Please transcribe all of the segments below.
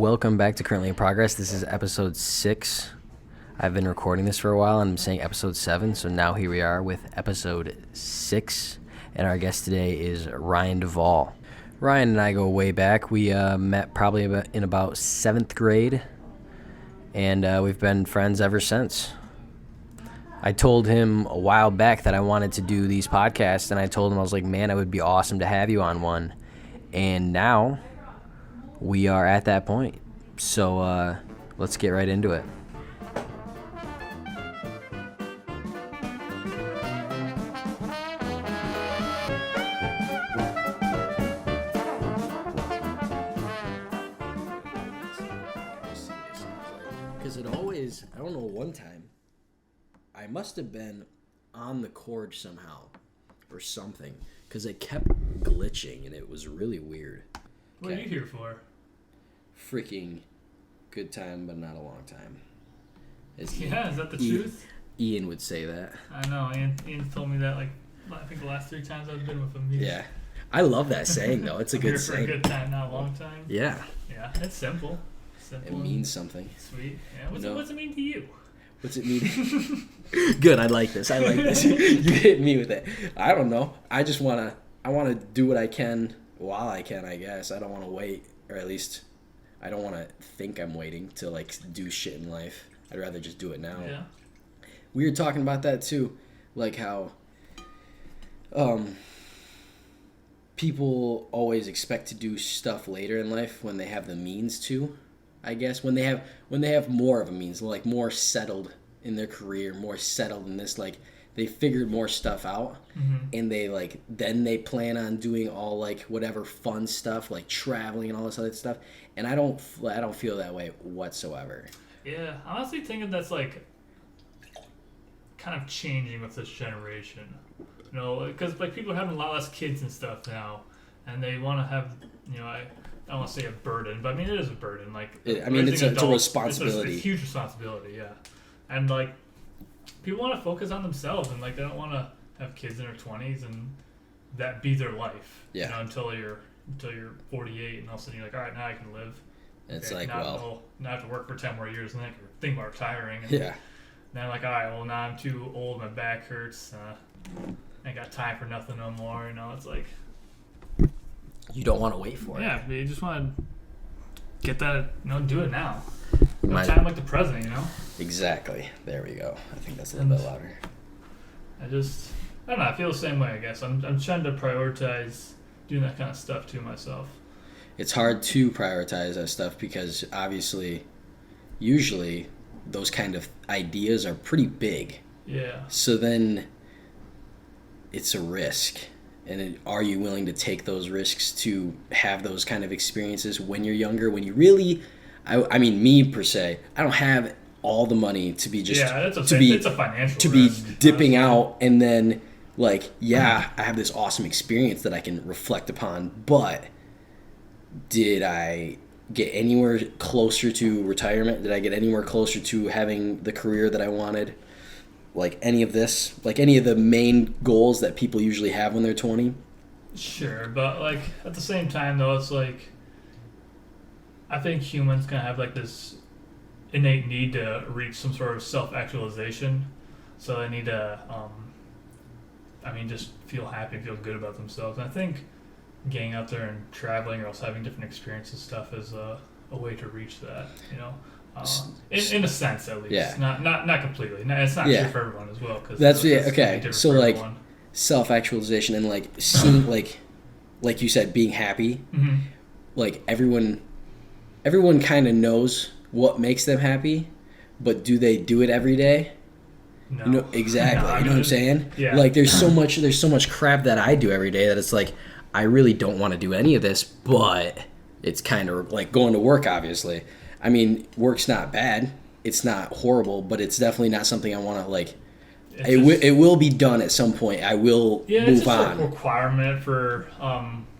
welcome back to Currently in Progress. This is episode 6. I've been recording this for a while, and I'm saying episode 7, so now here we are with episode 6, and our guest today is Ryan Duvall. Ryan and I go way back. We met probably in about 7th grade, and we've been friends ever since. I told him a while back that I wanted to do these podcasts, and I told him, I was like, man, it would be awesome to have you on one. And now we are at that point. So let's get right into it. Because it always, I don't know, one time, I must have been on the cord somehow or something, because it kept glitching and it was really weird. What are you here for? Freaking good time, but not a long time. Is that the truth? Ian would say that. I know. Ian told me that, like, I think the last 3 times I've been with him. Yeah. I love that saying, though. It's a good saying. For a good time, not a long time. Yeah. Yeah, it's simple. It means something. Sweet. Yeah. What's it mean to you? What's it mean? Good. I like this. You hit me with it. I don't know. I want to do what I can while I can, I guess. I don't want to wait, or at least I don't want to think I'm waiting to, like, do shit in life. I'd rather just do it now. Yeah. We were talking about that too, like how people always expect to do stuff later in life when they have the means to. I guess when they have more of a means, like more settled in their career, more settled in this, like they figured more stuff out, and then they plan on doing all, like, whatever fun stuff, like traveling and all this other stuff. And I don't feel that way whatsoever. Yeah, I honestly think that's, like, kind of changing with this generation. You know, because, like, people are having a lot less kids and stuff now, and they want to have, you know, I don't want to say a burden, but I mean, it is a burden. Like, it's a responsibility. It's a huge responsibility, yeah. And, like, people want to focus on themselves, and, like, they don't want to have kids in their 20s and that be their life. Yeah. You know, until you're 48, and all of a sudden you're like, all right, now I can live. It's okay, like, now I have to work for 10 more years, and then I can think about retiring. And yeah. then I'm like, all right, well, now I'm too old, my back hurts. I ain't got time for nothing no more. You know, it's like, you don't want to wait for it. Yeah, you just want to get that, you know, do it now. Time like the present, you know? Exactly. There we go. I think that's a little bit louder. I don't know, I feel the same way, I guess. I'm trying to prioritize doing that kind of stuff to myself. It's hard to prioritize that stuff because obviously, usually, those kind of ideas are pretty big. Yeah. So then, it's a risk. And are you willing to take those risks to have those kind of experiences when you're younger? When you really, I mean, me per se, I don't have all the money to be just it's a financial to risk, be dipping out and then, like, yeah, I have this awesome experience that I can reflect upon, but did I get anywhere closer to retirement? Did I get anywhere closer to having the career that I wanted? Like any of this? Like any of the main goals that people usually have when they're 20? Sure, but, like, at the same time, though, it's like, I think humans kind of have, like, this innate need to reach some sort of self-actualization. So they need to, just feel happy, feel good about themselves. And I think getting out there and traveling or else having different experiences and stuff is a way to reach that, you know? In a sense, at least. Yeah. Not completely. It's not true for everyone as well. Cause that's okay. So, like, self-actualization and, like, seeing, like you said, being happy. Mm-hmm. Like, everyone kind of knows what makes them happy, but do they do it every day? No. You know, exactly. No, you know what I'm saying? Yeah. Like, there's so much crap that I do every day that it's like, I really don't want to do any of this, but it's kind of like going to work, obviously. I mean, work's not bad. It's not horrible, but it's definitely not something I want to, like... It will be done at some point. I will move on. Yeah, it's just a requirement for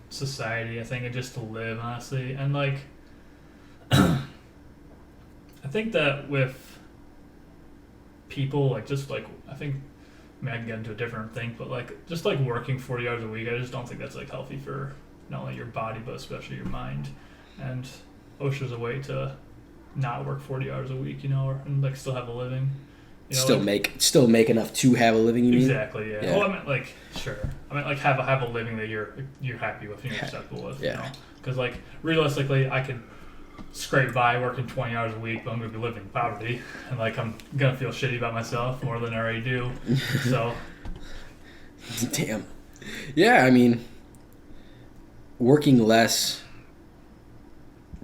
society, I think, and just to live, honestly. And, like, I think that with people, like, just, like, I think I mean, I can get into a different thing, but like just like working 40 hours a week, I just don't think that's like healthy for not only your body but especially your mind. And I wish there's a way to not work 40 hours a week, and like still have a living. Still make enough to have a living. You mean? Exactly. Yeah. Well, I meant like sure. I meant like have a living that you're happy with and you're acceptable with. Yeah. Because like realistically, I could scrape by working 20 hours a week, but I'm gonna be living in poverty, and like I'm gonna feel shitty about myself more than I already do. So. Damn. Yeah, I mean, working less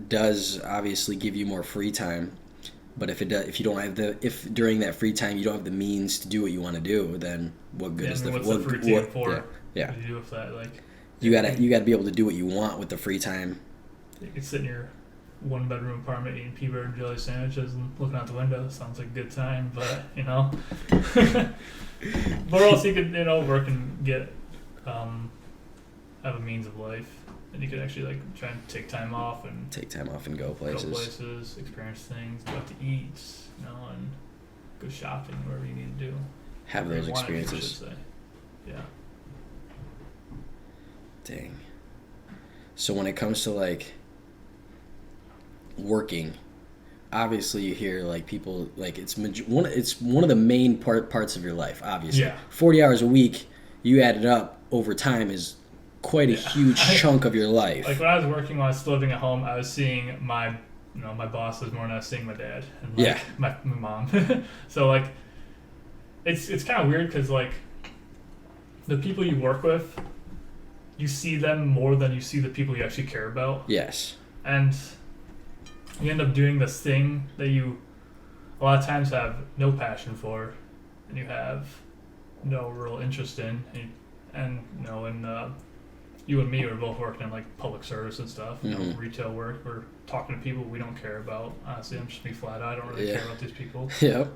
does obviously give you more free time. But if during that free time you don't have the means to do what you want to do, then what good is the what's the free time for? Yeah. What do you do with that? Like you gotta be able to do what you want with the free time. You could sit in your 1-bedroom apartment eating peanut and jelly sandwiches and looking out the window. Sounds like a good time, but but also you could work and get have a means of life. And you could actually like try and take time off and go places. Experience things, go out to eat, and go shopping, whatever you need to do. Have those experiences. I should say. Yeah. Dang. So when it comes to like working, obviously you hear like people like it's one of the main parts of your life. Obviously, 40 hours a week, you add it up over time is quite a huge chunk of your life. Like when I was working, when I was still living at home, I was seeing my bosses more than I was seeing my dad and my mom. So like, it's kind of weird because like, the people you work with, you see them more than you see the people you actually care about. Yes. And you end up doing this thing that you, a lot of times, have no passion for, and you have no real interest in, and you and me are both working in like public service and stuff, retail work. We're talking to people we don't care about. Honestly, I'm just being flat out. I don't really care about these people. Yep.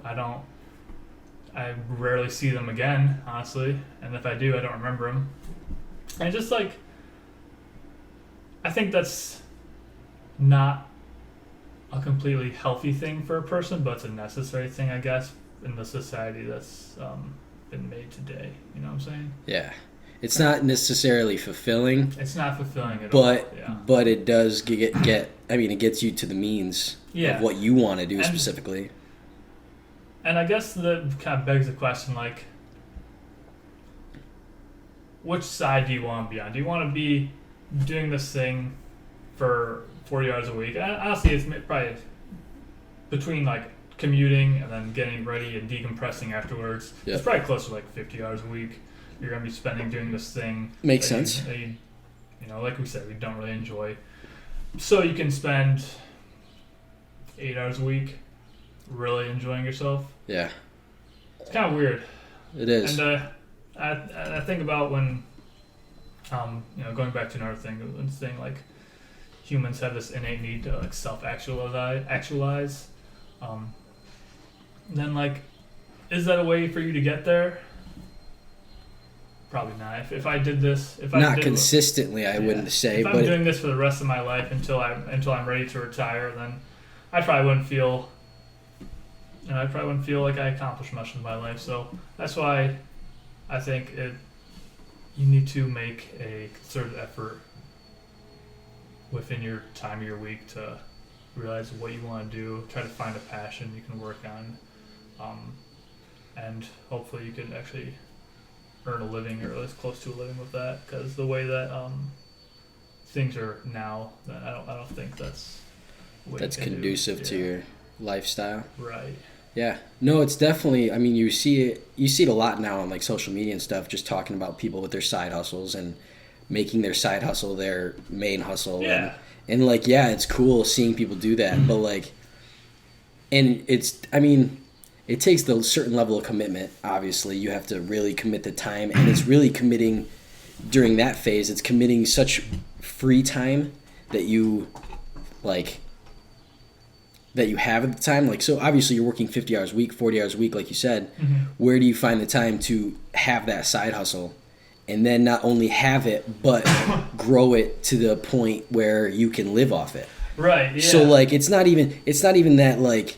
I rarely see them again, honestly. And if I do, I don't remember them. And just like, I think that's not a completely healthy thing for a person, but it's a necessary thing, I guess, in the society that's been made today. You know what I'm saying? Yeah. It's not necessarily fulfilling. It's not fulfilling at all. But it does it gets you to the means of what you want to do specifically. And I guess that kind of begs the question, like, which side do you want to be on? Do you want to be doing this thing for 40 hours a week? Honestly, it's probably between, like, commuting and then getting ready and decompressing afterwards. Yep. It's probably closer to, like, 50 hours a week you're going to be spending doing this thing. Makes sense. Like we said, we don't really enjoy. So you can spend 8 hours a week really enjoying yourself. Yeah. It's kind of weird. It is. And I think about when, going back to another thing, saying like humans have this innate need to like self-actualize. Then like, is that a way for you to get there? Probably not. If I did this, not consistently, I wouldn't say. If I'm doing this for the rest of my life until I'm ready to retire, then I probably wouldn't feel. I probably wouldn't feel like I accomplished much in my life. So that's why I think you need to make a concerted effort within your time of your week to realize what you want to do. Try to find a passion you can work on, and hopefully you can actually earn a living or at least close to a living with that. Because the way that things are now, I don't think that's conducive to your lifestyle. Right. Yeah. No, it's definitely. I mean, you see it a lot now on like social media and stuff. Just talking about people with their side hustles and making their side hustle their main hustle. Yeah. And like, yeah, it's cool seeing people do that, but like, and it's. I mean, it takes a certain level of commitment. Obviously, you have to really commit the time, and it's really committing during that phase. It's committing such free time that you have at the time. Like, so obviously you're working 50 hours a week, 40 hours a week, like you said. Mm-hmm. Where do you find the time to have that side hustle and then not only have it, but grow it to the point where you can live off it? Right. Yeah. So like, it's not even that like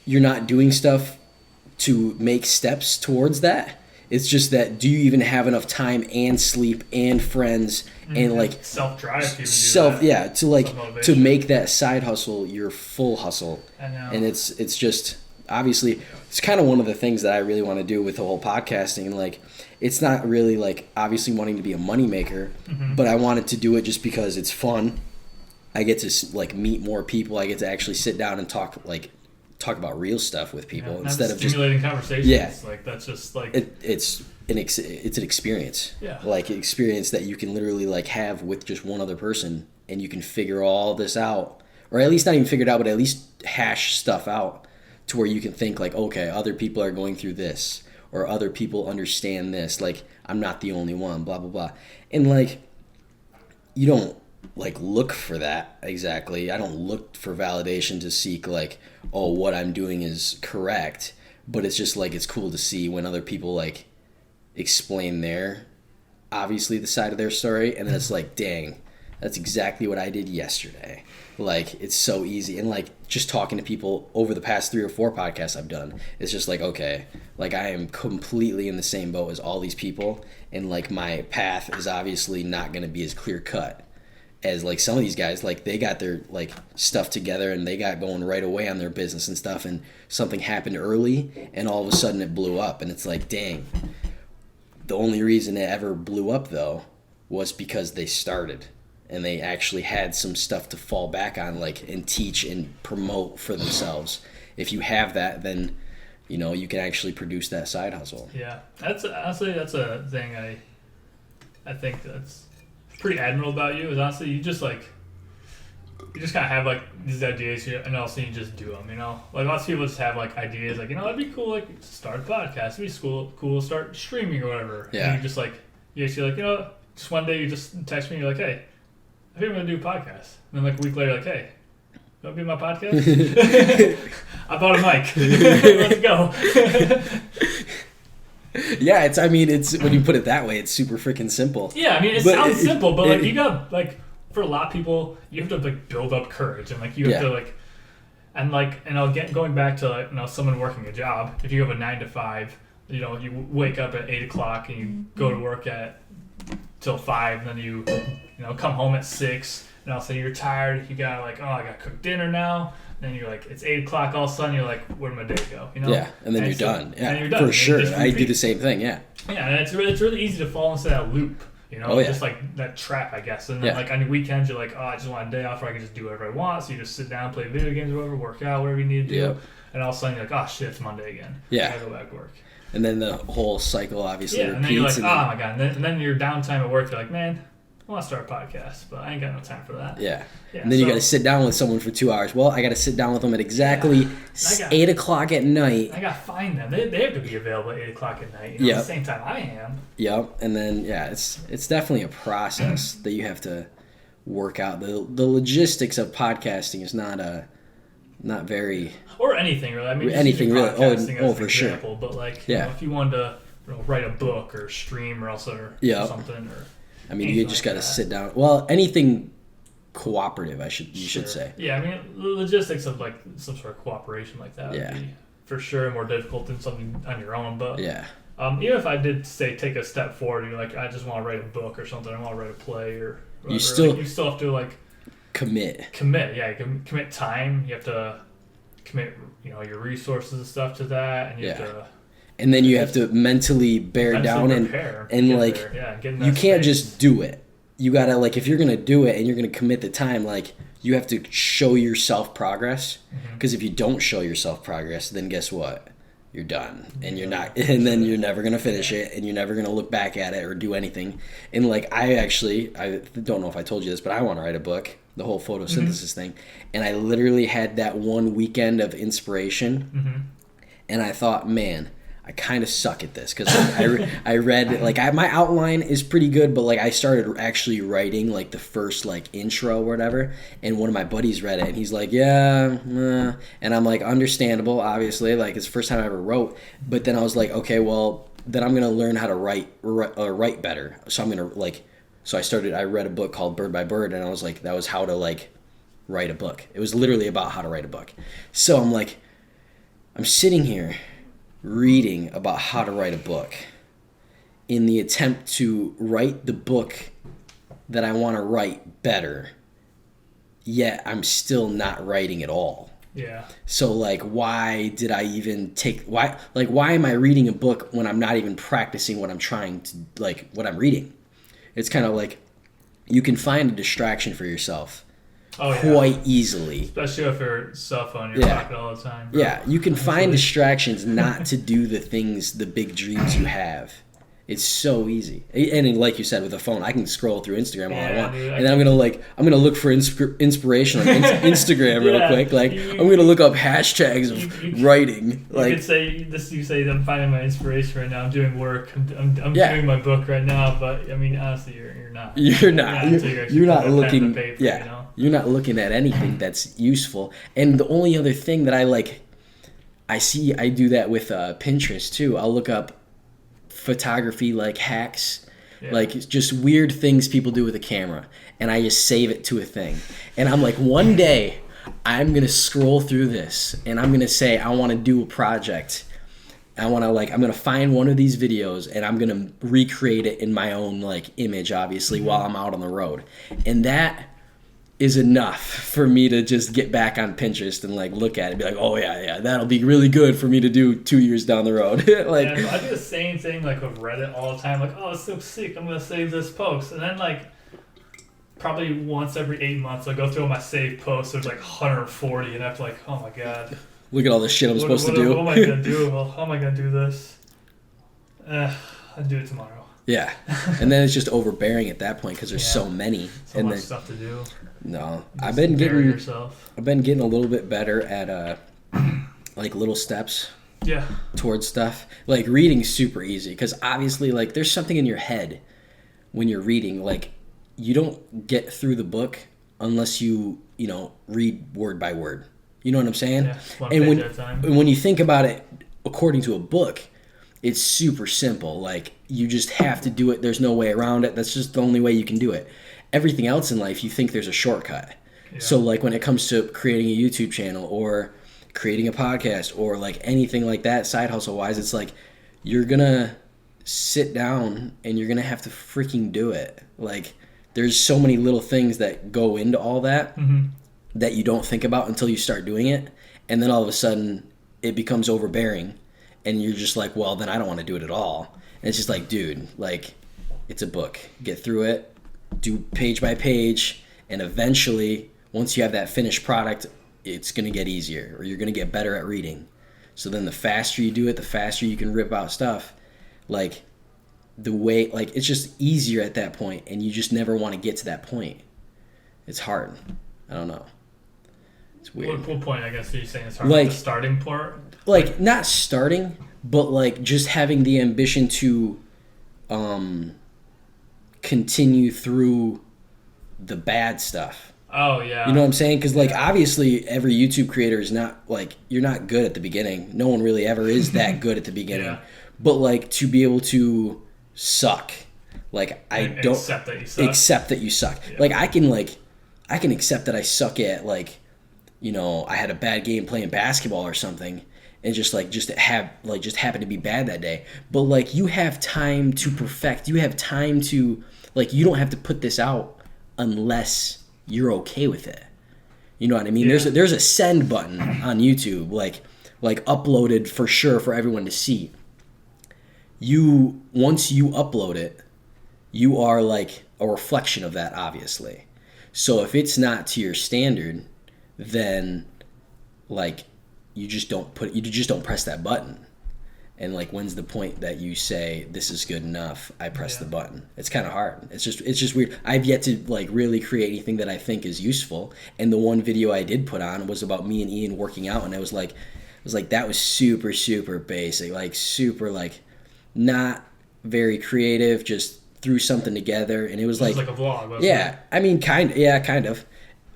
you're not doing stuff to make steps towards that. It's just that, do you even have enough time and sleep and friends and like self-drive to to make that side hustle your full hustle. I know. And it's just, obviously, it's kind of one of the things that I really want to do with the whole podcasting. And like, it's not really like obviously wanting to be a moneymaker, but I wanted to do it just because it's fun. I get to like meet more people. I get to actually sit down and talk about real stuff with people instead of just stimulating conversations. Yeah, like that's just like it's an experience. Yeah, like an experience that you can literally like have with just one other person, and you can figure all this out, or at least not even figure it out, but at least hash stuff out to where you can think like, okay, other people are going through this, or other people understand this. Like, I'm not the only one. Blah blah blah, and like, you don't like look for that exactly. I don't look for validation to seek like, oh, what I'm doing is correct, but it's just like, it's cool to see when other people like explain their, obviously the side of their story, and then it's like, dang, that's exactly what I did yesterday. Like, it's so easy. And like, just talking to people over the past 3 or 4 podcasts I've done, it's just like, okay, like I am completely in the same boat as all these people, and like my path is obviously not going to be as clear cut as like some of these guys. Like, they got their like stuff together and they got going right away on their business and stuff, and something happened early and all of a sudden it blew up, and it's like, dang. The only reason it ever blew up though was because they started and they actually had some stuff to fall back on, like, and teach and promote for themselves. If you have that, then you know you can actually produce that side hustle. Yeah, that's honestly, that's a thing I think that's pretty admirable about you, is honestly you just kind of have like these ideas here, and also you just do them. You know, like lots of people just have like ideas, like, you know, it'd be cool like to start a podcast, it'd be cool to start streaming or whatever. Yeah. And you just like, you actually like, you know, just one day you just text me, you're like, hey, I think I'm gonna do a podcast. And then like a week later, like, hey, you want to be on my podcast? I bought a mic. Let's go. Yeah, it's when you put it that way, it's super freaking simple. Yeah, I mean, it sounds simple, but like you got like, for a lot of people, you have to like build up courage, and like you have to like, and I'll get going back to like, you know, someone working a job. If you have a 9 to 5, you know, you wake up at 8 o'clock and you go to work till 5, and then you know, come home at 6, and I'll say you're tired. You got like, oh, I got to cook dinner now. Then you're like, it's 8 o'clock. All of a sudden, you're like, where'd my day go? You know? Yeah, and then you're done. Yeah, and you're done. For sure. I do the same thing. Yeah. Yeah, and it's really easy to fall into that loop. You know, just like that trap, I guess. And then like on your weekends, you're like, oh, I just want a day off where I can just do whatever I want. So you just sit down, play video games or whatever, work out, whatever you need to do. Yep. And all of a sudden, you're like, oh shit, it's Monday again. Yeah. I gotta go back to work. And then the whole cycle obviously repeats. And then you're like, oh my god. And then your downtime at work, you're like, man, I want to start a podcast, but I ain't got no time for that. Yeah. And then you got to sit down with someone for 2 hours. Well, I got to sit down with them at exactly 8 o'clock at night. I got to find them. They have to be available at 8 o'clock at night. You know, at the same time I am. Yep. And then, it's definitely a process that you have to work out. The logistics of podcasting is not very... Or anything, really. I mean, anything, really. Oh, for sure. But, like, you know, if you wanted to write a book or stream or something, or... I mean, you just got to sit down. Well, anything cooperative, you should say. Yeah, I mean, the logistics of like some sort of cooperation like that would be for sure more difficult than something on your own. But even if I did say take a step forward, you're like, I just want to write a book or something, I want to write a play or whatever, you still have to like commit. Yeah, you can commit time. You have to commit, you know, your resources and stuff to that, and you have to. And then you have to mentally bear down and like, you can't just do it. You gotta, like, if you're gonna do it and you're gonna commit the time, like, you have to show yourself progress. Because if you don't show yourself progress, then guess what? You're done, and you're not, and then you're never gonna finish it, and you're never gonna look back at it or do anything. And like, I don't know if I told you this, but I want to write a book, the whole photosynthesis thing. And I literally had that one weekend of inspiration, and I thought, man, I kind of suck at this, because I read, like, my outline is pretty good, but like I started actually writing like the first like intro or whatever, and one of my buddies read it and he's like, and I'm like, understandable, obviously, like it's the first time I ever wrote. But then I was like, okay, well then I'm gonna learn how to write better. So I'm gonna I read a book called Bird by Bird, and I was like, that was how to like write a book. It was literally about how to write a book. So I'm sitting here reading about how to write a book, in the attempt to write the book that I want to write better, yet I'm still not writing at all. Yeah. So like, why did I even why am I reading a book when I'm not even practicing what I'm trying to, like, what I'm reading? It's kind of like you can find a distraction for yourself quite easily. Especially if your cell phone in your pocket all the time. Bro. Yeah, you can find distractions not to do the things, the big dreams you have. It's so easy. And like you said, with a phone, I can scroll through Instagram all I want. Dude, and then I'm gonna look for inspiration on Instagram real quick. Like, I'm gonna look up hashtags of writing. You could say this. You say I'm finding my inspiration right now. I'm doing work. I'm doing my book right now. But I mean, honestly, you're not. You're not looking. Paper, yeah, you know? You're not looking at anything that's useful. And the only other thing that I do that with Pinterest too. I'll look up photography like hacks, like just weird things people do with a camera, and I just save it to a thing. And I'm like, one day I'm gonna scroll through this and I'm gonna say I want to do a project. I'm gonna find one of these videos and I'm gonna recreate it in my own like image, obviously, while I'm out on the road. And that is enough for me to just get back on Pinterest and like look at it and be like, oh yeah, that'll be really good for me to do 2 years down the road. Like, I do the same thing like with Reddit all the time. Like, oh, it's so sick, I'm gonna save this post, and then like probably once every 8 months I go through all my saved posts. There's like 140, and I'm like, oh my god, look at all this shit I'm supposed to do. What am I gonna do? Well, how am I gonna do this? I'll do it tomorrow. Yeah, and then it's just overbearing at that point because there's so many. So much stuff to do. No, I've been getting a little bit better at like little steps. Yeah. Towards stuff. Like reading's super easy because obviously like there's something in your head when you're reading. Like you don't get through the book unless you read word by word. You know what I'm saying? Yeah, one page at a time. And when you think about it according to a book, it's super simple. Like, you just have to do it. There's no way around it. That's just the only way you can do it. Everything else in life, you think there's a shortcut. Yeah. So, like, when it comes to creating a YouTube channel or creating a podcast or, like, anything like that, side hustle-wise, it's like you're going to sit down and you're going to have to freaking do it. Like, there's so many little things that go into all that that you don't think about until you start doing it. And then all of a sudden, it becomes overbearing. And you're just like, well, then I don't want to do it at all. And it's just like, dude, like, it's a book. Get through it, do page by page, and eventually, once you have that finished product, it's going to get easier, or you're going to get better at reading. So then the faster you do it, the faster you can rip out stuff. Like, it's just easier at that point, and you just never want to get to that point. It's hard. I don't know. It's weird. What point, I guess, are you saying it's hard? Like the starting part? Like, not starting, but, like, just having the ambition to continue through the bad stuff. Oh, yeah. You know what I'm saying? Because, like, obviously, every YouTube creator is not, like, you're not good at the beginning. No one really ever is that good at the beginning. Yeah. But, like, to be able to suck. Like, accept that you suck. Yeah. Like, I can accept that I suck at, like, I had a bad game playing basketball or something, and just happened to be bad that day. But like, you have time to perfect. You have time to, like, you don't have to put this out unless you're okay with it. You know what I mean? Yeah. There's a send button on YouTube, like uploaded for sure for everyone to see. Once you upload it, you are like a reflection of that, obviously. So if it's not to your standard, then like you just don't press that button. And like, when's the point that you say this is good enough? I press the button. It's kind of hard. It's just weird. I've yet to like really create anything that I think is useful. And the one video I did put on was about me and Ian working out, and it was like that was super, super basic, like super, like, not very creative, just threw something together, and it was like a vlog. Yeah, I mean, kind of.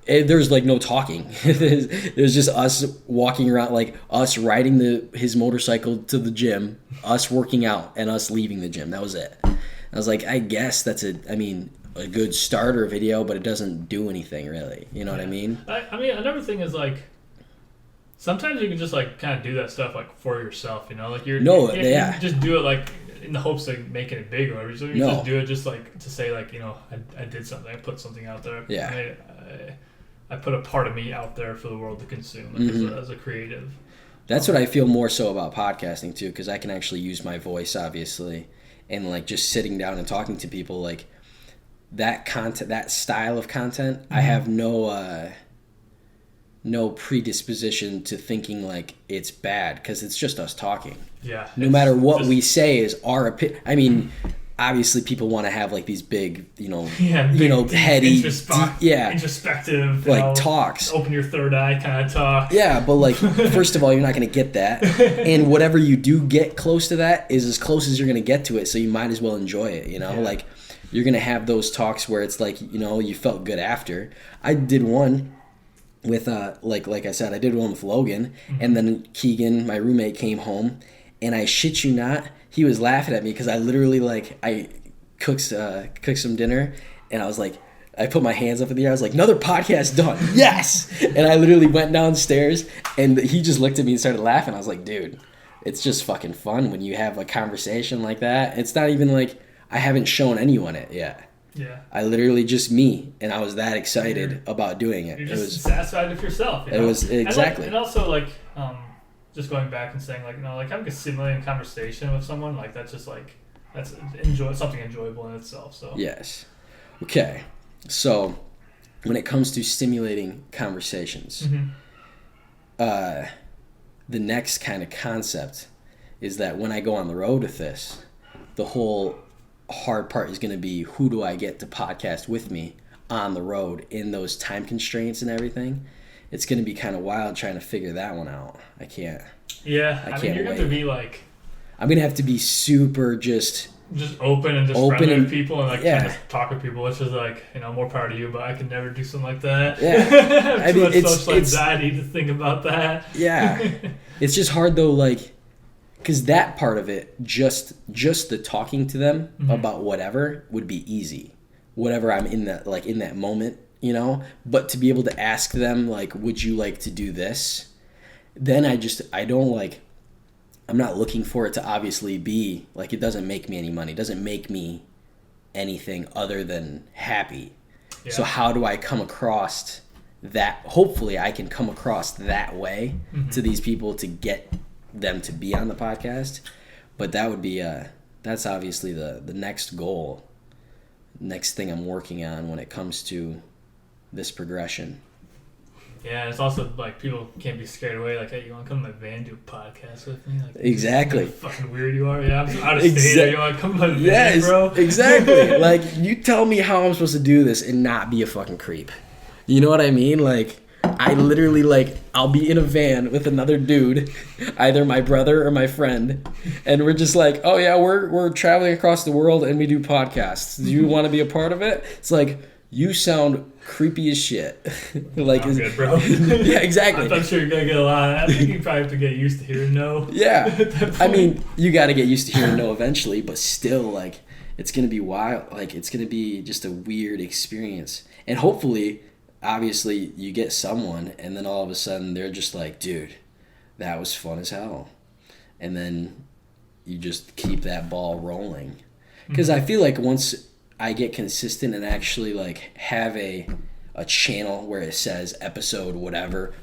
There's like no talking. There's just us walking around, like us riding his motorcycle to the gym, us working out, and us leaving the gym. That was it. I was like, I guess that's a good starter video, but it doesn't do anything really. You know what I mean? I mean, another thing is like, sometimes you can just like kind of do that stuff like for yourself, like you just do it like in the hopes of making it big or whatever. So you No. just do it just like to say like, I did something. I put something out there. Yeah. I put a part of me out there for the world to consume as a creative. That's what I feel more so about podcasting too, because I can actually use my voice, obviously, and like just sitting down and talking to people, like that content, that style of content. I have no predisposition to thinking like it's bad, because it's just us talking. Yeah. No matter what we say is our opinion. I mean, obviously people want to have like these big, heady, introspective, like talks. Open your third eye kind of talk. Yeah, but like, first of all, you're not going to get that. And whatever you do get close to that is as close as you're going to get to it, so you might as well enjoy it, Yeah. Like, you're going to have those talks where it's like, you felt good after. I did one with, like I said, I did one with Logan, and then Keegan, my roommate, came home, and I shit you not, he was laughing at me because I literally, like, I cooked some dinner, and I was like, I put my hands up in the air. I was like, another podcast done. Yes! And I literally went downstairs, and he just looked at me and started laughing. I was like, dude, it's just fucking fun when you have a conversation like that. It's not even like I haven't shown anyone it yet. Yeah. I literally just me, and I was that excited about doing it. You're just satisfied with yourself. It was exactly. And also, like, just going back and saying, like, like having a simulating conversation with someone, like, that's just like, that's something enjoyable in itself. So. Yes. Okay. So, when it comes to stimulating conversations, the next kind of concept is that when I go on the road with this, the whole hard part is going to be, who do I get to podcast with me on the road in those time constraints and everything. It's going to be kind of wild trying to figure that one out. I can't. Yeah, I mean, you're going to be like... I'm going to have to be super just open and friendly with people and like kind of talk with people, which is like, more power to you, but I could never do something like that. Yeah. I mean, it's social anxiety to think about that. Yeah. It's just hard though, like, because that part of it, just the talking to them about whatever would be easy. Whatever I'm in that moment, but to be able to ask them, like, would you like to do this? Then I'm not looking for it to obviously be, like, it doesn't make me any money. It doesn't make me anything other than happy. Yeah. So how do I come across that? Hopefully I can come across that way to these people to get them to be on the podcast. But that would be, that's obviously the next goal. Next thing I'm working on when it comes to this progression. Yeah, it's also like people can't be scared away. Like, hey, you want to come to my van do a podcast with me? Like, exactly. How fucking weird you are. Yeah, I'm out of state. You want to come to my van, bro? Exactly. Like, you tell me how I'm supposed to do this and not be a fucking creep. You know what I mean? Like, I literally, like, I'll be in a van with another dude, either my brother or my friend, and we're just like, oh yeah, we're traveling across the world and we do podcasts. Do you want to be a part of it? It's like, you sound creepy as shit. Like, I'm good, bro. Yeah, exactly. I'm sure you're gonna get a lot of that. I think you probably have to get used to hearing no. Yeah. I mean, you got to get used to hearing no eventually, but still, like, it's gonna be wild. Like, it's gonna be just a weird experience, and hopefully, obviously, you get someone, and then all of a sudden they're just like, dude, that was fun as hell, and then you just keep that ball rolling. Because I feel like once I get consistent and actually, like, have a channel where it says episode whatever,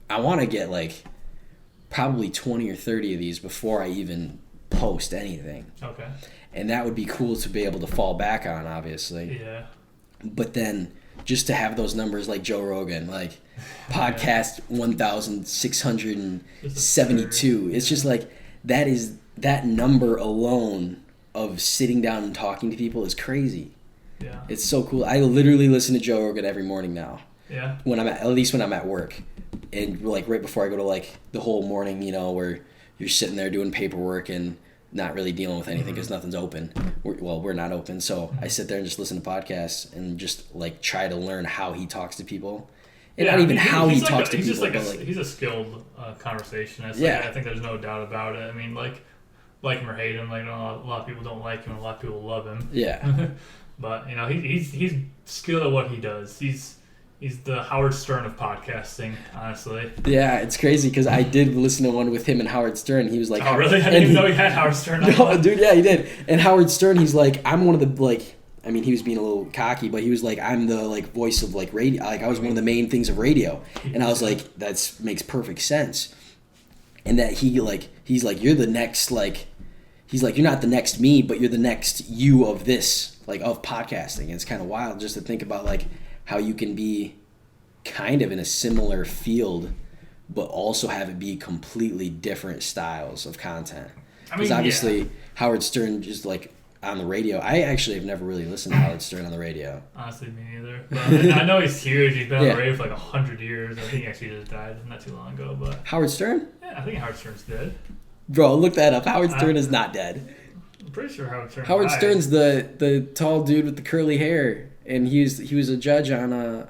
I want to get, like, probably 20 or 30 of these before I even post anything. Okay. And that would be cool to be able to fall back on, obviously. Yeah. But then just to have those numbers like Joe Rogan, like podcast 1,672. It's just like, that number alone of sitting down and talking to people is crazy. Yeah. It's so cool. I literally listen to Joe Rogan every morning now. Yeah. When at least when I'm at work. And like right before I go to like the whole morning, where you're sitting there doing paperwork and not really dealing with anything because nothing's open. We're not open. So I sit there and just listen to podcasts and just like try to learn how he talks to people. And not even how he talks to people. He's just like he's a skilled conversationist. Yeah. Like, I think there's no doubt about it. I mean, like him or hate him, like, a lot of people don't like him, a lot of people love him. Yeah. But he's skilled at what he does. He's He's the Howard Stern of podcasting, honestly. Yeah, it's crazy because I did listen to one with him and Howard Stern. He was like, Oh, really? I didn't even know he had Howard Stern on. No, dude, yeah, he did. And Howard Stern, he's like, I'm one of the, like, I mean, he was being a little cocky, but he was like, I'm the, like, voice of, like, radio. Like, I was one of the main things of radio. And I was like, that makes perfect sense. And that he's like, you're the next, like, he's like, you're not the next me, but you're the next you of this, like, of podcasting. And it's kind of wild just to think about, like, how you can be kind of in a similar field, but also have it be completely different styles of content. Because obviously, Howard Stern just, like, on the radio. I actually have never really listened to Howard Stern on the radio. Honestly, me neither. But I know he's huge. He's been on the radio for like 100 years. I think he actually just died not too long ago. But Howard Stern? Yeah, I think Howard Stern's dead. Bro, look that up. Howard Stern is not dead. I'm pretty sure Howard Stern Howard died. Stern's the tall dude with the curly hair, and he was a judge on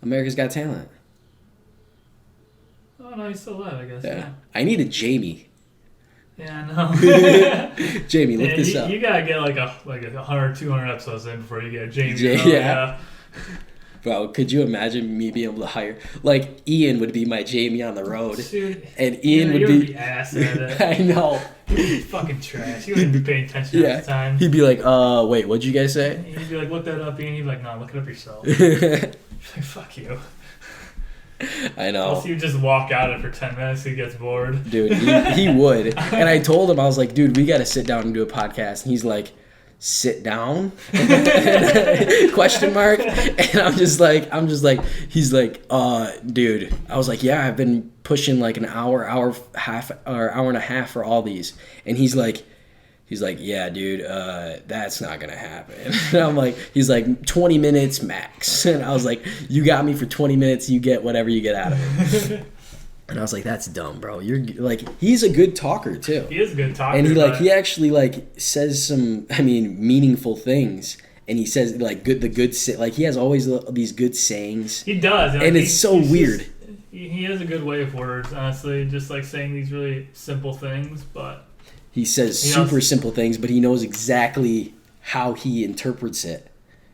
America's Got Talent. Oh no, he's still alive, I guess. Yeah. Yeah, I need a Jamie. yeah I know. Jamie, look this up. You gotta get like 100, 200 episodes in before you get Jamie. Yeah. Bro, could you imagine me being able to hire, like, Ian would be my Jamie on the road, Dude, and Ian would you be be ass at it. I know. He'd be fucking trash. He wouldn't be paying attention Yeah. at the time. He'd be like, wait, what'd you guys say? He'd be like, look that up, Ian. He'd be like, no, look it up yourself. Like, fuck you. I know. Unless you just walk out after 10 minutes, he gets bored. Dude, he would. And I told him, I was like, dude, we got to sit down and do a podcast. And he's like, sit down? Question mark. And I'm just like, he's like, dude. I was like, yeah, I've been pushing like an hour and a half for all these. And he's like, yeah, dude, that's not going to happen. And I'm like, he's like, 20 minutes max. And I was like, you got me for 20 minutes. You get whatever you get out of it. And I was like, that's dumb, bro. You're like, he's a good talker too. He is a good talker. And he actually like says some, meaningful things. And he says like he has always these good sayings. He does. And it's so weird. He has a good way of words, honestly. Just like saying these really simple things, but he says super simple things, but he knows exactly how he interprets it,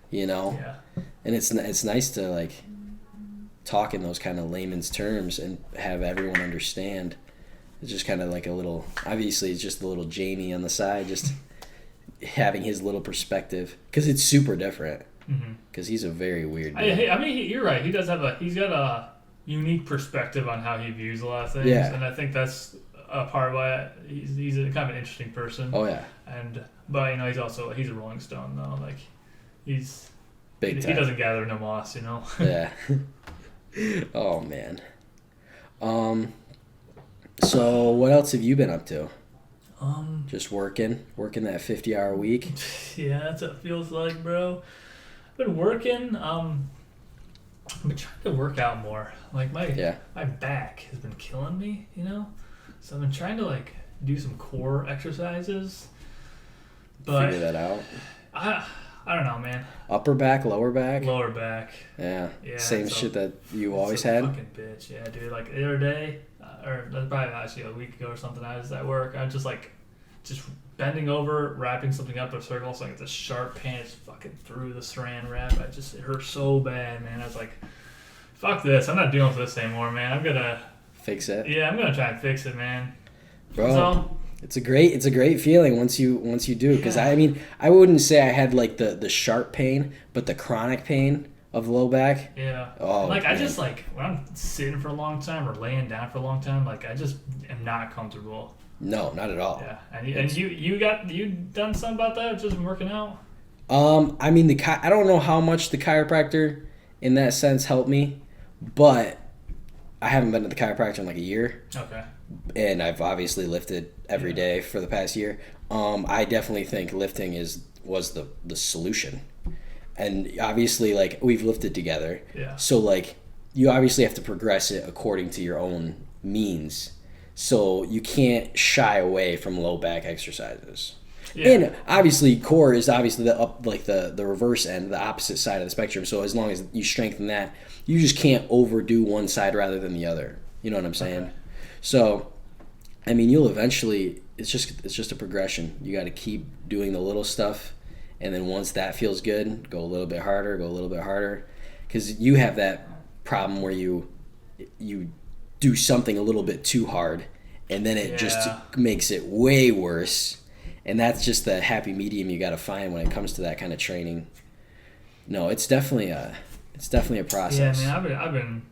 you know? Yeah. And it's nice to like talk in those kind of layman's terms and have everyone understand. It's just kind of like obviously it's just a little Jamie on the side, just having his little perspective, because it's super different. Because he's a very weird dude. I mean, you're right. He's got a unique perspective on how he views a lot of things, Yeah. and I think that's a part of why he's a kind of an interesting person. Oh yeah, But he's a Rolling Stone though. Like he's big time. He doesn't gather no moss, you know. Yeah. Oh man. So what else have you been up to? Just working that 50-hour week. Yeah, that's what it feels like, bro. I've been working. I've been trying to work out more. Like my back has been killing me, you know. So I've been trying to like do some core exercises. But figure that out. I don't know, man. Upper back, lower back. Lower back. Yeah. Same shit that you always had. Fucking bitch, yeah, dude. Like the other day, or probably actually a week ago or something. I was at work. I was just bending over, wrapping something up in a circle, so like the sharp pain is fucking through the saran wrap. It hurt so bad, man. I was like, fuck this. I'm not dealing with this anymore, man. I'm gonna fix it. Yeah, I'm gonna try and fix it, man. Bro. So, it's a great feeling once you do, because I wouldn't say I had like the sharp pain, but the chronic pain of low back. Yeah. Oh, like man. I just like when I'm sitting for a long time or laying down for a long time, like I just am not comfortable. No, not at all. Yeah. And you done something about that? Or just been working out? I mean I don't know how much the chiropractor in that sense helped me, but I haven't been to the chiropractor in like a year. Okay. And I've obviously lifted every day for the past year. I definitely think lifting was the solution. And obviously, like, we've lifted together. Yeah. So, like, you obviously have to progress it according to your own means. So you can't shy away from low back exercises. Yeah. And obviously, core is obviously the reverse end, the opposite side of the spectrum. So as long as you strengthen that, you just can't overdo one side rather than the other. You know what I'm saying? Okay. So, I mean, you'll eventually. It's just a progression. You got to keep doing the little stuff, and then once that feels good, go a little bit harder, because you have that problem where you do something a little bit too hard, and then it just makes it way worse. And that's just the happy medium you got to find when it comes to that kind of training. No, it's definitely a process. Yeah, man, I've been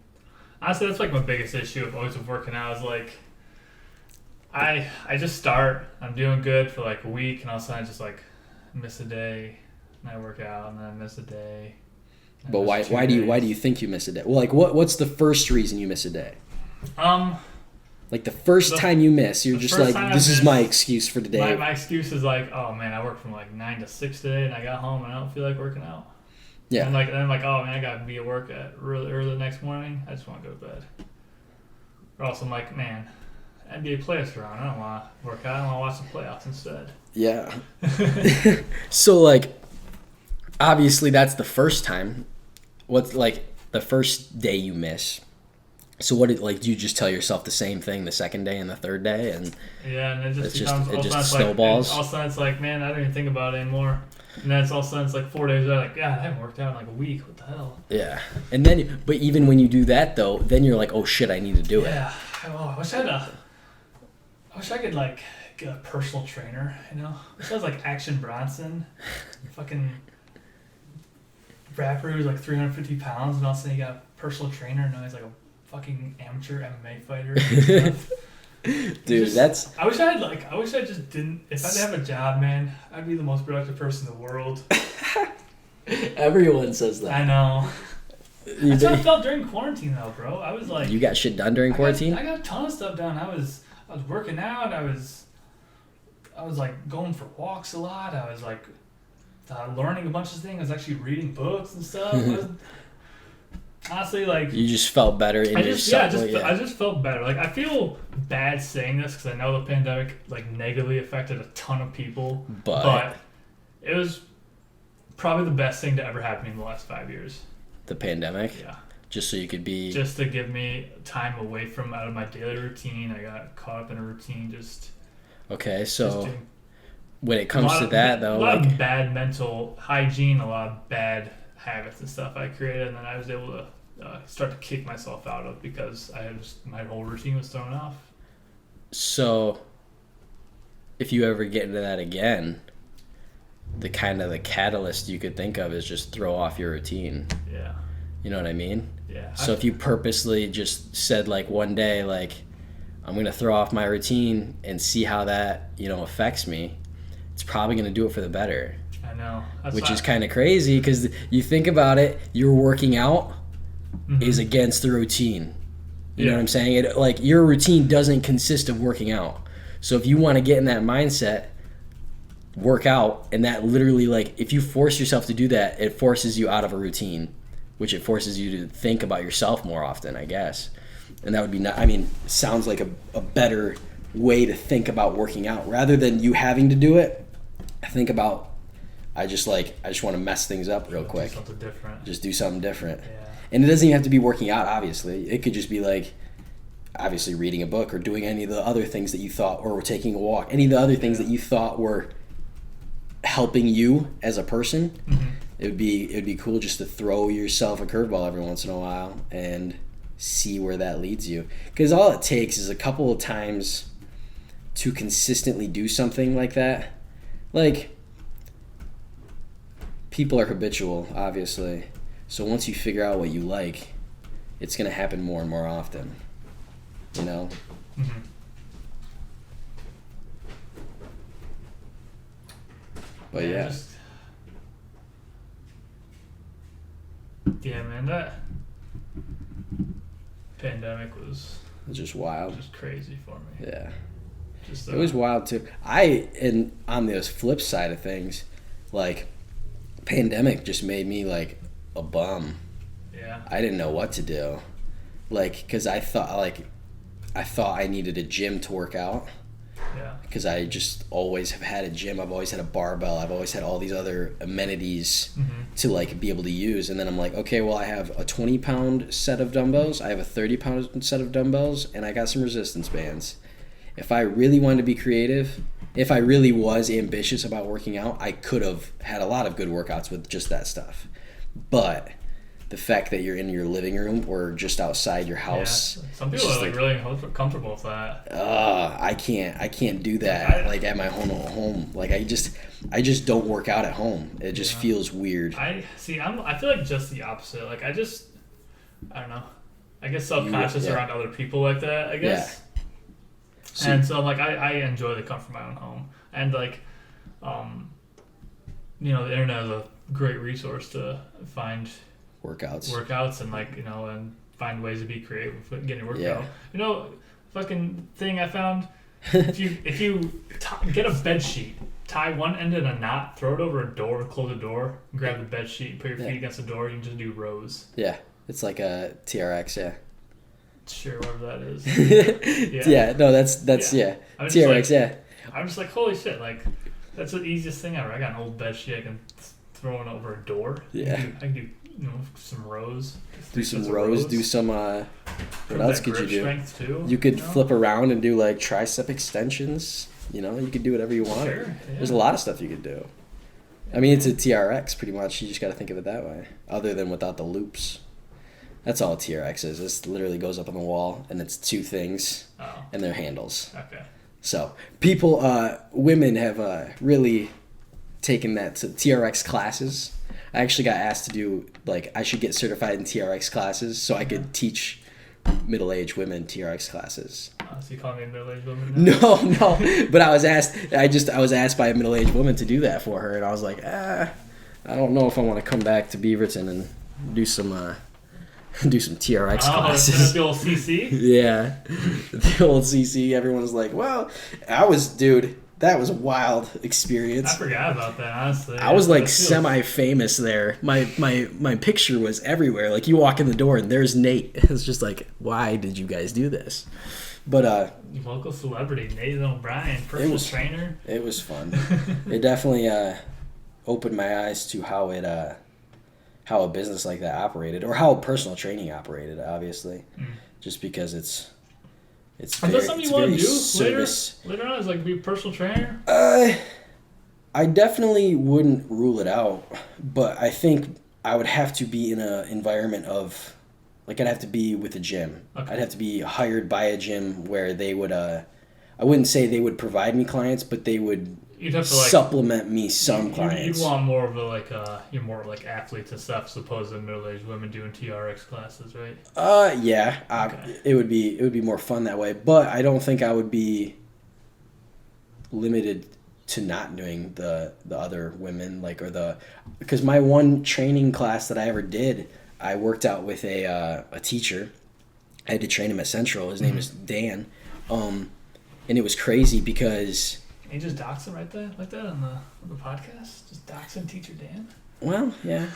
honestly, that's like my biggest issue of always with working out is like I just start, I'm doing good for like a week, and all of a sudden I just like miss a day, and I work out, and then I miss a day. But why do you think you miss a day? Well, like what's the first reason you miss a day? Like the first time you miss, you're just like, this is my excuse for today. My excuse is like, oh man, I worked from like 9 to 6 today, and I got home and I don't feel like working out. Yeah. And I'm like, oh man, I gotta be at work at really early the next morning. I just want to go to bed. Or also I'm like, man, NBA playoffs are on. I don't want to work out. I want to watch the playoffs instead. Yeah. So like, obviously that's the first time. What's like the first day you miss? So what do you just tell yourself the same thing the second day and the third day, and yeah, and it just snowballs. All of a sudden it's like, man, I don't even think about it anymore. And then it's all of a sudden it's like 4 days later, like, yeah, I haven't worked out in like a week. What the hell? Yeah, and then but even when you do that though, then you're like, oh shit, I need to do it. Yeah, I wish I could like get a personal trainer. You know, I wish I was like Action Bronson, fucking rapper who's like 350 pounds, and all of a sudden you got a personal trainer, and now he's like a fucking amateur MMA fighter. Dude, I wish I just didn't. If I didn't have a job, man, I'd be the most productive person in the world. Everyone says that. I know. That's how I felt during quarantine, though, bro. I was like, you got shit done during quarantine? I got a ton of stuff done. I was working out. I was like going for walks a lot. I was like learning a bunch of things. I was actually reading books and stuff. Honestly, like, you just felt better in yourself. I just felt better. Like, I feel bad saying this because I know the pandemic like negatively affected a ton of people, but it was probably the best thing to ever happen in the last 5 years. The pandemic? Yeah. Just so you could be... Just to give me time away from out of my daily routine. I got caught up in a routine just... Okay, so when it comes to that, though... A lot of bad mental hygiene, a lot of bad habits and stuff I created, and then I was able to start to kick myself out of because my whole routine was thrown off. So, if you ever get into that again, the catalyst you could think of is just throw off your routine. Yeah. You know what I mean? Yeah. So if you purposely just said like one day, like, I'm going to throw off my routine and see how that, affects me, it's probably going to do it for the better. I know. Which is kind of crazy because you think about it, you're working out is against the routine. You know what I'm saying? Your routine doesn't consist of working out. So if you want to get in that mindset, work out, and that literally, like, if you force yourself to do that, it forces you out of a routine, which it forces you to think about yourself more often, I guess. And that would be sounds like a better way to think about working out. Rather than you having to do it, think about, I just want to mess things up real quick. Do something different. Just do something different. Yeah. And it doesn't even have to be working out, obviously. It could just be like, obviously reading a book or doing any of the other things that you thought, or taking a walk, any of the other things that you thought were helping you as a person. Mm-hmm. It would be cool just to throw yourself a curveball every once in a while and see where that leads you. Because all it takes is a couple of times to consistently do something like that. Like, people are habitual, obviously. So once you figure out what you like, it's going to happen more and more often. You know? Mm-hmm. But yeah. Yeah, man, that pandemic was just wild. Just crazy for me. Yeah. Just, it was wild too. And on the flip side of things, like, pandemic just made me like a bum. Yeah. I didn't know what to do. Like, because I thought I needed a gym to work out. Yeah. Because I just always have had a gym. I've always had a barbell. I've always had all these other amenities to like be able to use. And then I'm like, okay, well, I have a 20-pound set of dumbbells. I have a 30-pound set of dumbbells, and I got some resistance bands. If I really wanted to be creative, if I really was ambitious about working out, I could have had a lot of good workouts with just that stuff. But the fact that you're in your living room or just outside your house. Yeah. Some people are like really comfortable with that. I can't do that like at my home. Like I just don't work out at home. It just feels weird. I feel like just the opposite. Like I don't know. I guess self-conscious around other people like that, I guess. Yeah. And so like I enjoy the comfort of my own home. And like the internet is a great resource to find workouts and like, and find ways to be creative with getting a workout. Fucking thing I found, if you get a bed sheet, tie one end in a knot, throw it over a door, close the door, grab the bed sheet, put your feet against the door, you can just do rows. Yeah. It's like a TRX, Sure, whatever that is. That's TRX, I'm just like, holy shit, like, that's the easiest thing ever. I got an old bed sheet I can throw it over a door. Yeah. I can do some rows. Do some rows. Do some, what else could you do? Strength too, you could flip around and do, like, tricep extensions. You could do whatever you want. Sure, yeah. There's a lot of stuff you could do. I mean, it's a TRX, pretty much. You just got to think of it that way. Other than without the loops. That's all a TRX is. This literally goes up on the wall, and it's two things, and they're handles. Okay. So, women have really taken that to TRX classes. I actually got asked to do, like, I should get certified in TRX classes so I could teach middle-aged women TRX classes. So you call me a middle-aged woman now? No. But I was asked by a middle-aged woman to do that for her, and I was like, I don't know if I want to come back to Beaverton and do some TRX classes. The old CC? Yeah. The old CC. Everyone's like, well, that was a wild experience. I forgot about that, honestly. I was like semi-famous there. My picture was everywhere. Like you walk in the door and there's Nate. It's just like, why did you guys do this? But local celebrity, Nathan O'Brien, personal trainer. It was fun. It definitely opened my eyes to how a business like that operated, or how personal training operated, obviously. Just because it's is that something you want to do later on? Is like be a personal trainer? I definitely wouldn't rule it out, but I think I would have to be in an environment of, like, I'd have to be with a gym. Okay. I'd have to be hired by a gym where they would, I wouldn't say they would provide me clients, but they would supplement me some clients. You'd want more of you're more like athletes and stuff, as opposed to middle-aged women doing TRX classes, right? Yeah. Okay. It would be more fun that way, but I don't think I would be limited to not doing the other women, because my one training class that I ever did, I worked out with a teacher. I had to train him at Central. His name is Dan, and it was crazy because. Can you just dox him right there, like that on the podcast? Just dox him, teacher Dan? Well, yeah,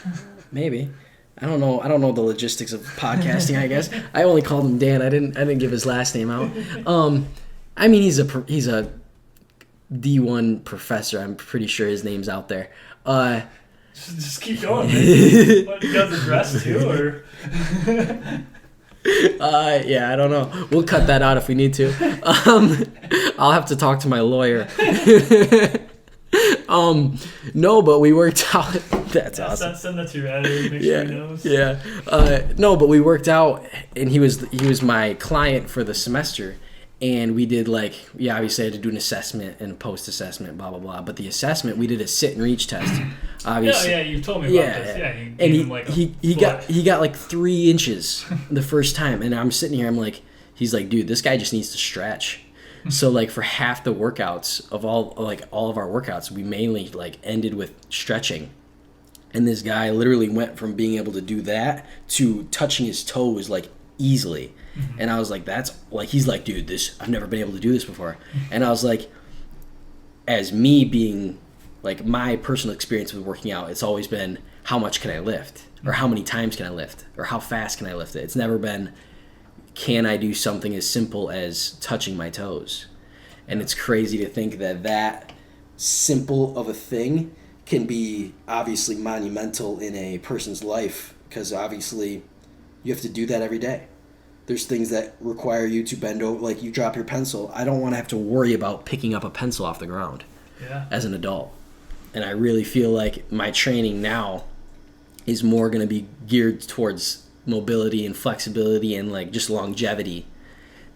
maybe. I don't know the logistics of podcasting. I guess I only called him Dan. I didn't give his last name out. I mean, he's a D1 professor. I'm pretty sure his name's out there. Just keep going. What, you guys address too, or? Yeah, I don't know. We'll cut that out if we need to. I'll have to talk to my lawyer. No, but we worked out. That's awesome. Send that to your editor. Make sure he knows. Yeah. No, but we worked out, and he was my client for the semester, and we did obviously I had to do an assessment and a post-assessment, blah blah blah. But the assessment, we did a sit and reach test. Obviously. Yeah, you told me about this. Yeah, and he got like 3 inches the first time, and I'm sitting here. I'm like, he's like, dude, this guy just needs to stretch. So like for half the workouts of all of our workouts, we mainly ended with stretching. And this guy literally went from being able to do that to touching his toes easily. Mm-hmm. And I was like, that's he's like, dude, I've never been able to do this before. And I was like, as me being my personal experience with working out, it's always been how much can I lift, or how many times can I lift, or how fast can I lift it. It's never been, can I do something as simple as touching my toes? And it's crazy to think that simple of a thing can be obviously monumental in a person's life, because obviously you have to do that every day. There's things that require you to bend over, like you drop your pencil. I don't want to have to worry about picking up a pencil off the ground as an adult. And I really feel like my training now is more going to be geared towards mobility and flexibility and like just longevity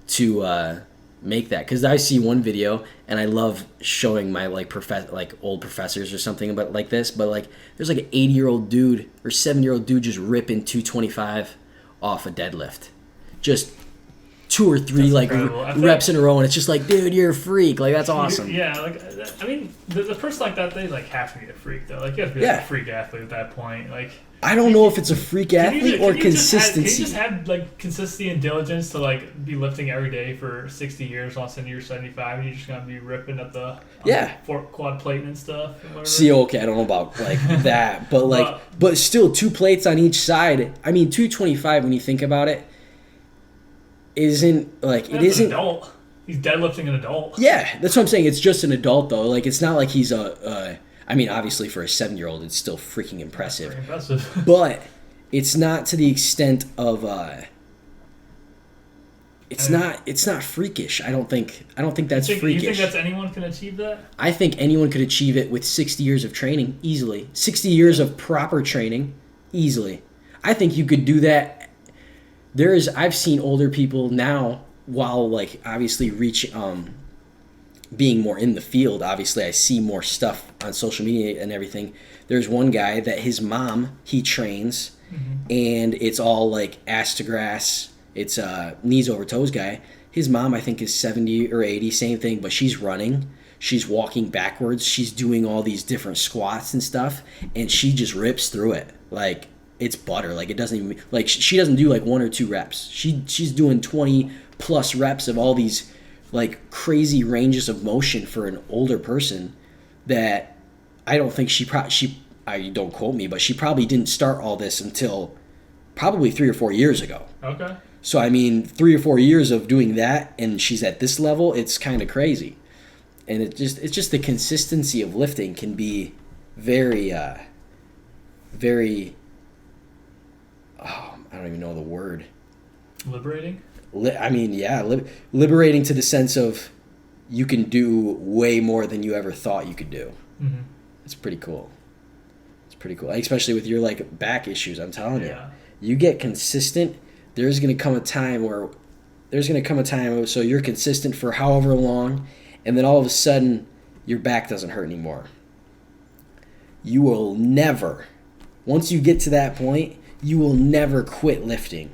to make that. Because I see one video and I love showing my like old professors or something about like this, but like there's like an 80-year-old dude or 70-year-old dude just ripping 225 off a deadlift, just 2 or 3 like reps in a row, and it's just like, dude, you're a freak. Like, that's awesome. Yeah, like I mean, the person like that, they like have to be a freak though. Like, you have to be like a freak athlete at that point. Like, I don't know if it's a freak athlete or consistency. Can you just have like consistency and diligence to like be lifting every day for 60 years? All of a sudden you're 75 and you're just gonna be ripping at the quad plate and stuff. And see, okay, I don't know about like that, but like, but still 2 plates on each side. I mean, 225 when you think about it. Isn't like it isn't. An adult. He's deadlifting an adult. Yeah, that's what I'm saying. It's just an adult though. Like, it's not like he's I mean, obviously for a 7-year-old, it's still freaking impressive. Very impressive. But it's not to the extent of. It's not freakish. I don't think that's freakish. You think that's anyone can achieve that? I think anyone could achieve it with 60 years of training easily. 60 years of proper training easily. I think you could do that. I've seen older people now, while like obviously being more in the field, obviously I see more stuff on social media and everything. There's one guy that his mom, he trains, and it's all like ass to grass. It's knees over toes guy. His mom, I think, is 70 or 80, same thing, but she's running. She's walking backwards. She's doing all these different squats and stuff, and she just rips through it. Like, it's butter. Like, it doesn't even, like, she doesn't do like 1 or 2 reps. She's doing 20 plus reps of all these like crazy ranges of motion for an older person that I don't think I don't quote me, but she probably didn't start all this until probably 3 or 4 years ago. Okay. So I mean, 3 or 4 years of doing that, and she's at this level. It's kind of crazy, and it's just the consistency of lifting can be very, very. Oh, I don't even know the word. Liberating? I mean, yeah, liberating to the sense of you can do way more than you ever thought you could do. Mm-hmm. It's pretty cool. It's pretty cool, especially with your like back issues. I'm telling you, you get consistent. There's gonna come a time so you're consistent for however long, and then all of a sudden your back doesn't hurt anymore. You will never, once you get to that point, you will never quit lifting,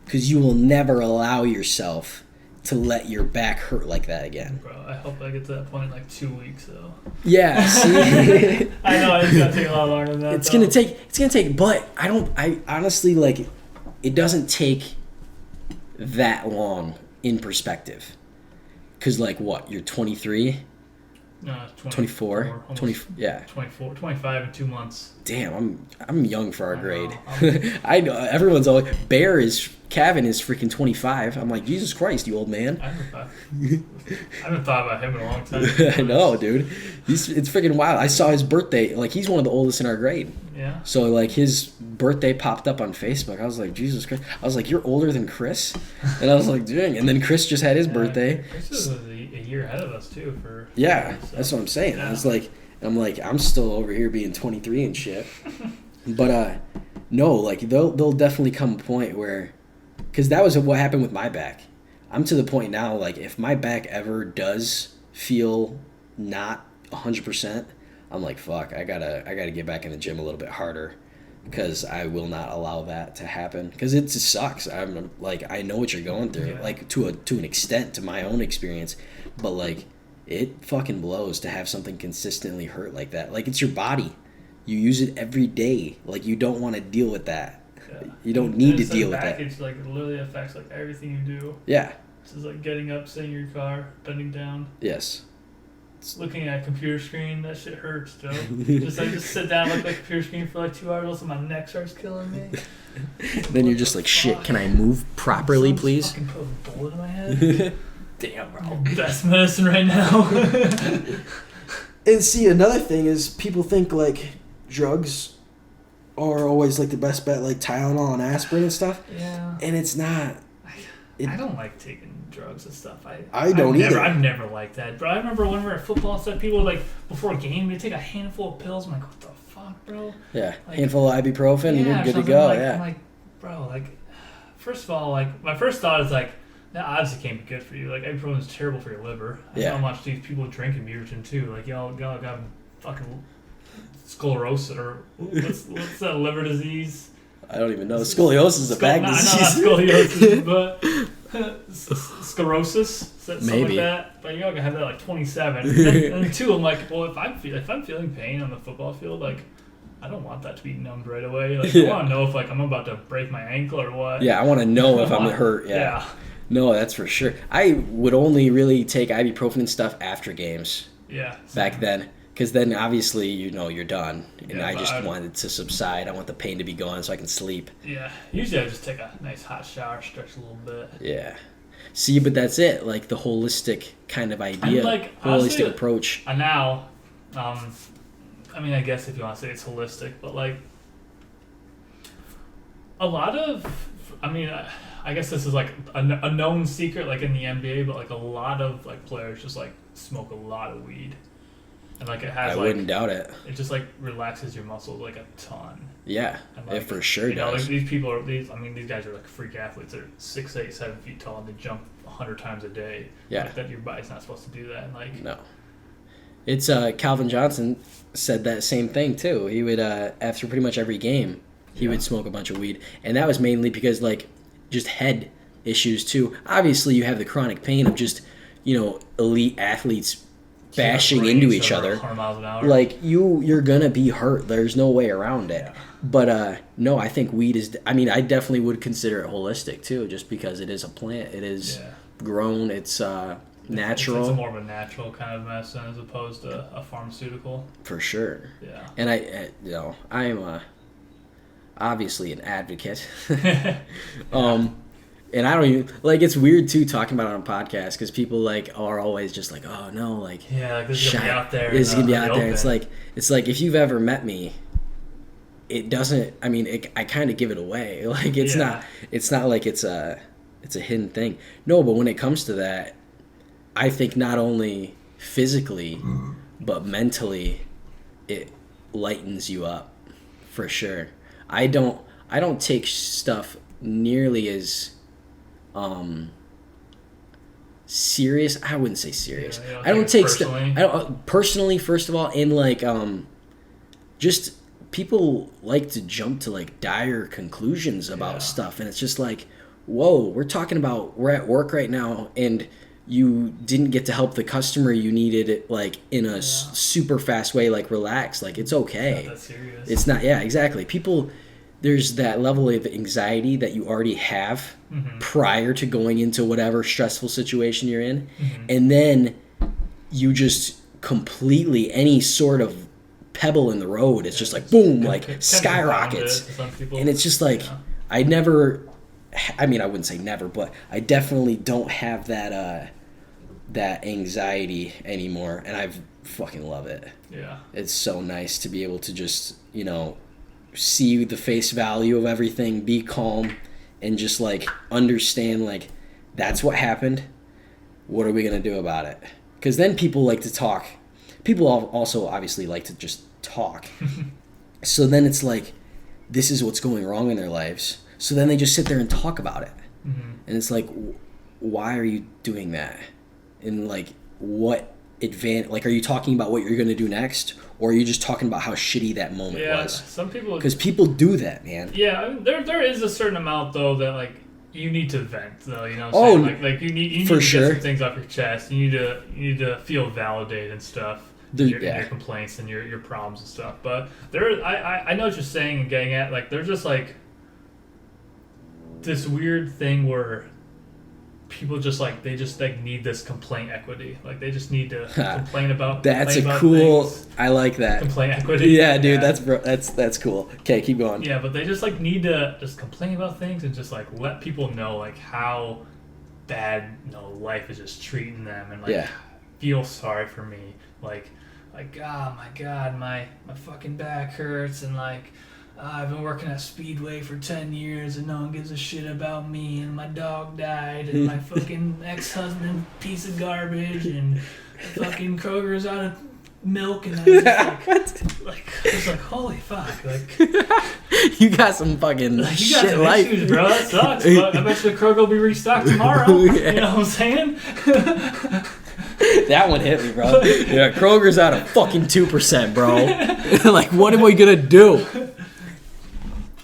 because you will never allow yourself to let your back hurt like that again. Bro, I hope I get to that point in like 2 weeks though. Yeah, see? I know it's gonna take a lot longer than that. It's gonna take, but I honestly, like, it doesn't take that long in perspective. Because, like, what, you're 23? No, 24? 24, 25 in 2 months. Damn, I'm young for our grade. Know. I know, everyone's always, Kevin is freaking 25. I'm like, Jesus Christ, you old man. I haven't thought about him in a long time. I know, dude. It's freaking wild. I saw his birthday. Like, he's one of the oldest in our grade. Yeah. So, like, his birthday popped up on Facebook. I was like, Jesus Christ. I was like, you're older than Chris? And I was like, dang. And then Chris just had his birthday. Chris is a year ahead of us, too. That's what I'm saying. Yeah. I'm still over here being 23 and shit. But, no, like, there'll definitely come a point where, because that was what happened with my back. I'm to the point now, like, if my back ever does feel not 100%, I'm like, fuck, I gotta get back in the gym a little bit harder, because I will not allow that to happen, because it just sucks. I'm like, I know what you're going through, like, to an extent, to my own experience, but, like, it fucking blows to have something consistently hurt like that. Like, it's your body. You use it every day. Like, you don't want to deal with that. Yeah. You don't need to deal with that. It's like, it literally affects like everything you do. Yeah. It's just like getting up, sitting in your car, bending down. Yes. Looking at a computer screen, that shit hurts, Joe. just sit down, look at a computer screen for like 2 hours, also my neck starts killing me. Then you're just like, shit, can I move properly, please? Fucking put a bullet in my head. Damn, bro. Best medicine right now. And see, another thing is people think like drugs are always like the best bet, like Tylenol and aspirin and stuff. Yeah. And it's not. I don't like taking drugs and stuff. I don't either. I've never liked that. But I remember when we were at football stuff, people like before a game, they take a handful of pills. I'm like, what the fuck, bro? Yeah, like, handful of ibuprofen, and you're good to go. I'm like, bro, like, first of all, like, my first thought is like, that obviously can't be good for you. Like, ibuprofen is terrible for your liver. I know how much these people drinking Mutant too. Like, y'all got fucking sclerosis or what's that liver disease? I don't even know. Scoliosis is a bad disease. Not scoliosis, but sclerosis, something Maybe. like that. But y'all have that like 27. and two, I'm like, well, if I'm feeling pain on the football field, like, I don't want that to be numbed right away. Like, I want to know if like I'm about to break my ankle or what. Yeah, I want to know if I'm hurt. Yeah. No, that's for sure. I would only really take ibuprofen and stuff after games. Yeah. Back then. Because then, obviously, you're done. And I just wanted to subside. I want the pain to be gone so I can sleep. Yeah. Usually I just take a nice hot shower, stretch a little bit. Yeah. See, but that's it. Like, the holistic kind of idea. And like, holistic honestly, approach. Now, I mean, I guess if you want to say it's holistic, but, like, a lot of, I mean, I guess this is, like, a known secret, like, in the NBA, but, like, a lot of, like, players just, like, smoke a lot of weed. And, like, it has, I wouldn't doubt it. It just, like, relaxes your muscles, like, a ton. Yeah, and, like, it for sure you know, does. Like, these people these guys are, like, freak athletes. They're 6'8", 7 feet tall, and they jump 100 times a day. Yeah. Like, that your body's not supposed to do that. And, like, no. It's, Calvin Johnson said that same thing, too. He would, after pretty much every game, he would smoke a bunch of weed. And that was mainly because, like, just head issues, too. Obviously, you have the chronic pain of just, elite athletes bashing into each other. Like, you're gonna be hurt. There's no way around it. Yeah. But no, I think weed is, I mean, I definitely would consider it holistic too, just because it is a plant. It is grown. It's natural. It's more of a natural kind of medicine as opposed to a pharmaceutical. For sure. Yeah. And I am obviously an advocate. And I don't even, like, it's weird, too, talking about it on a podcast, because people, like, are always just like, oh, no, like, like, this is going to be out there. This is going to be out there. It's like, if you've ever met me, it doesn't, I mean, I kind of give it away. Like, it's not like it's a hidden thing. No, but when it comes to that, I think not only physically, but mentally, it lightens you up, for sure. I don't take stuff nearly as serious. I wouldn't say serious. I don't take stuff. I don't personally. First of all, and like just people like to jump to like dire conclusions about stuff, and it's just like, whoa, we're at work right now, and you didn't get to help the customer you needed it like in a super fast way. Like, relax. Like, it's okay. It's not that serious. It's not. Yeah, exactly. People. There's that level of anxiety that you already have prior to going into whatever stressful situation you're in. And then you just completely, any sort of pebble in the road, it's just like, boom, like skyrockets. And it's just like, I wouldn't say never, but I definitely don't have that anxiety anymore. And I fucking love it. Yeah. It's so nice to be able to just, see the face value of everything, be calm, and just like understand like that's what happened. What are we gonna do about it? Because then people like to talk. People also obviously like to just talk. So then it's like, this is what's going wrong in their lives. So then they just sit there and talk about it. And it's like, why are you doing that? And like, what like, are you talking about what you're gonna do next? Or are you just talking about how shitty that moment was? Some people... Because people do that, man. Yeah, I mean, there is a certain amount, though, that, like, you need to vent, though, you know what I'm saying? Like you need to get some things off your chest. You need to feel validated and stuff. Your complaints and your problems and stuff. But I know what you're saying and getting at. Like, there's just, like, this weird thing where people just like need this complaint equity. Like, they just need to complain about cool things. I like that. Complaint equity. Yeah, dude, that's cool. Okay, keep going. Yeah, but they just like need to just complain about things and just like let people know like how bad life is just treating them, and like feel sorry for me. Like oh my god, my fucking back hurts, and like I've been working at Speedway for 10 years and no one gives a shit about me, and my dog died, and my fucking ex-husband piece of garbage, and fucking Kroger's out of milk, and I was like, holy fuck, like You got some fucking you got shit some life. issues, bro. That sucks. But I bet you Kroger will be restocked tomorrow. Yeah. You know what I'm saying? That one hit me, bro. Yeah, Kroger's out of fucking 2%, bro. Like, what am I gonna do?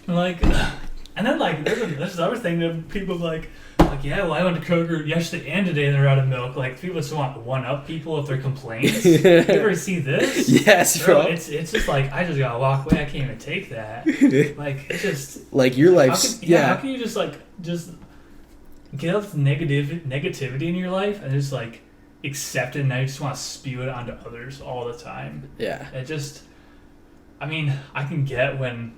Like, and then like there's this other thing that people like yeah, well I went to Kroger yesterday and today and they're out of milk. Like people just want to one up people if they're complaints. You ever see this? Yes, bro. It's just like I just gotta walk away. I can't even take that. Like it's just like your life's how can you just get up negativity in your life and just like accept it and now you just want to spew it onto others all the time. Yeah. It just, I mean, I can get when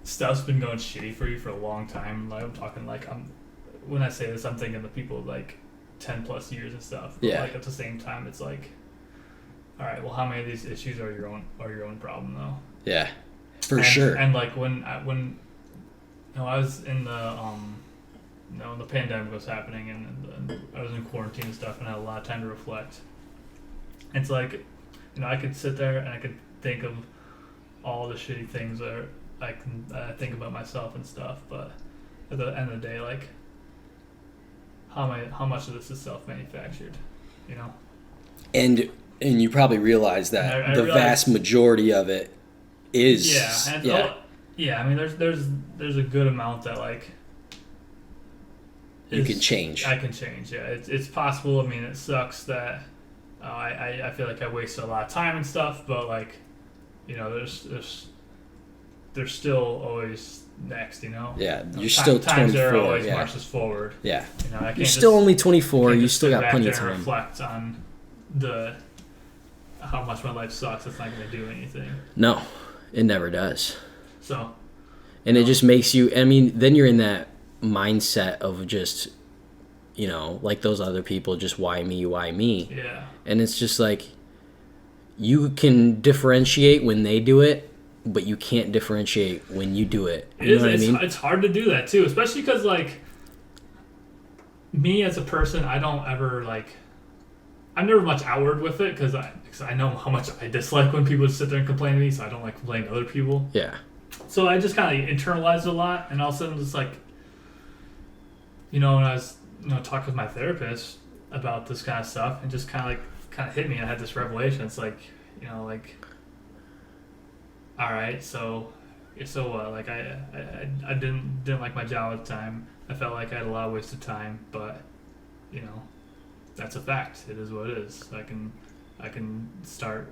stuff's been going shitty for you for a long time. Like I'm talking like when I say this, I'm thinking the people like 10 plus years and stuff. But yeah. Like at the same time, it's like, all right, well, how many of these issues are your own problem though? Yeah, for sure. And like when I was in the when the pandemic was happening and I was in quarantine and stuff and I had a lot of time to reflect. It's like, I could sit there and I could think of all the shitty things that I think about myself and stuff, but at the end of the day, like, how much of this is self-manufactured, And you probably realize that I vast majority of it is. Yeah. I mean, there's a good amount that like. You can change. I can change. Yeah, it's possible. I mean, it sucks that I feel like I wasted a lot of time and stuff, but like, there's still always next. Yeah, you're still 24. Times there always marches forward. Yeah. I can't you're still only 24. You still got plenty of time. And reflect on how much my life sucks. It's not going to do anything. No, it never does. So. And it just makes you. I mean, then you're in that mindset of just, like those other people, just why me? Yeah. And it's just like, you can differentiate when they do it, but you can't differentiate when you do it. You know what I mean? It's hard to do that too, especially because like me as a person, I don't ever like. I'm never much outward with it because I know how much I dislike when people sit there and complain to me, so I don't like complaining to other people. Yeah. So I just kind of internalize it a lot, and all of a sudden it's like, when I was talking with my therapist about this kind of stuff, and just kind of hit me. I had this revelation. It's like, all right, so what? Like I didn't like my job at the time. I felt like I had a lot of wasted time, but that's a fact. It is what it is. I can start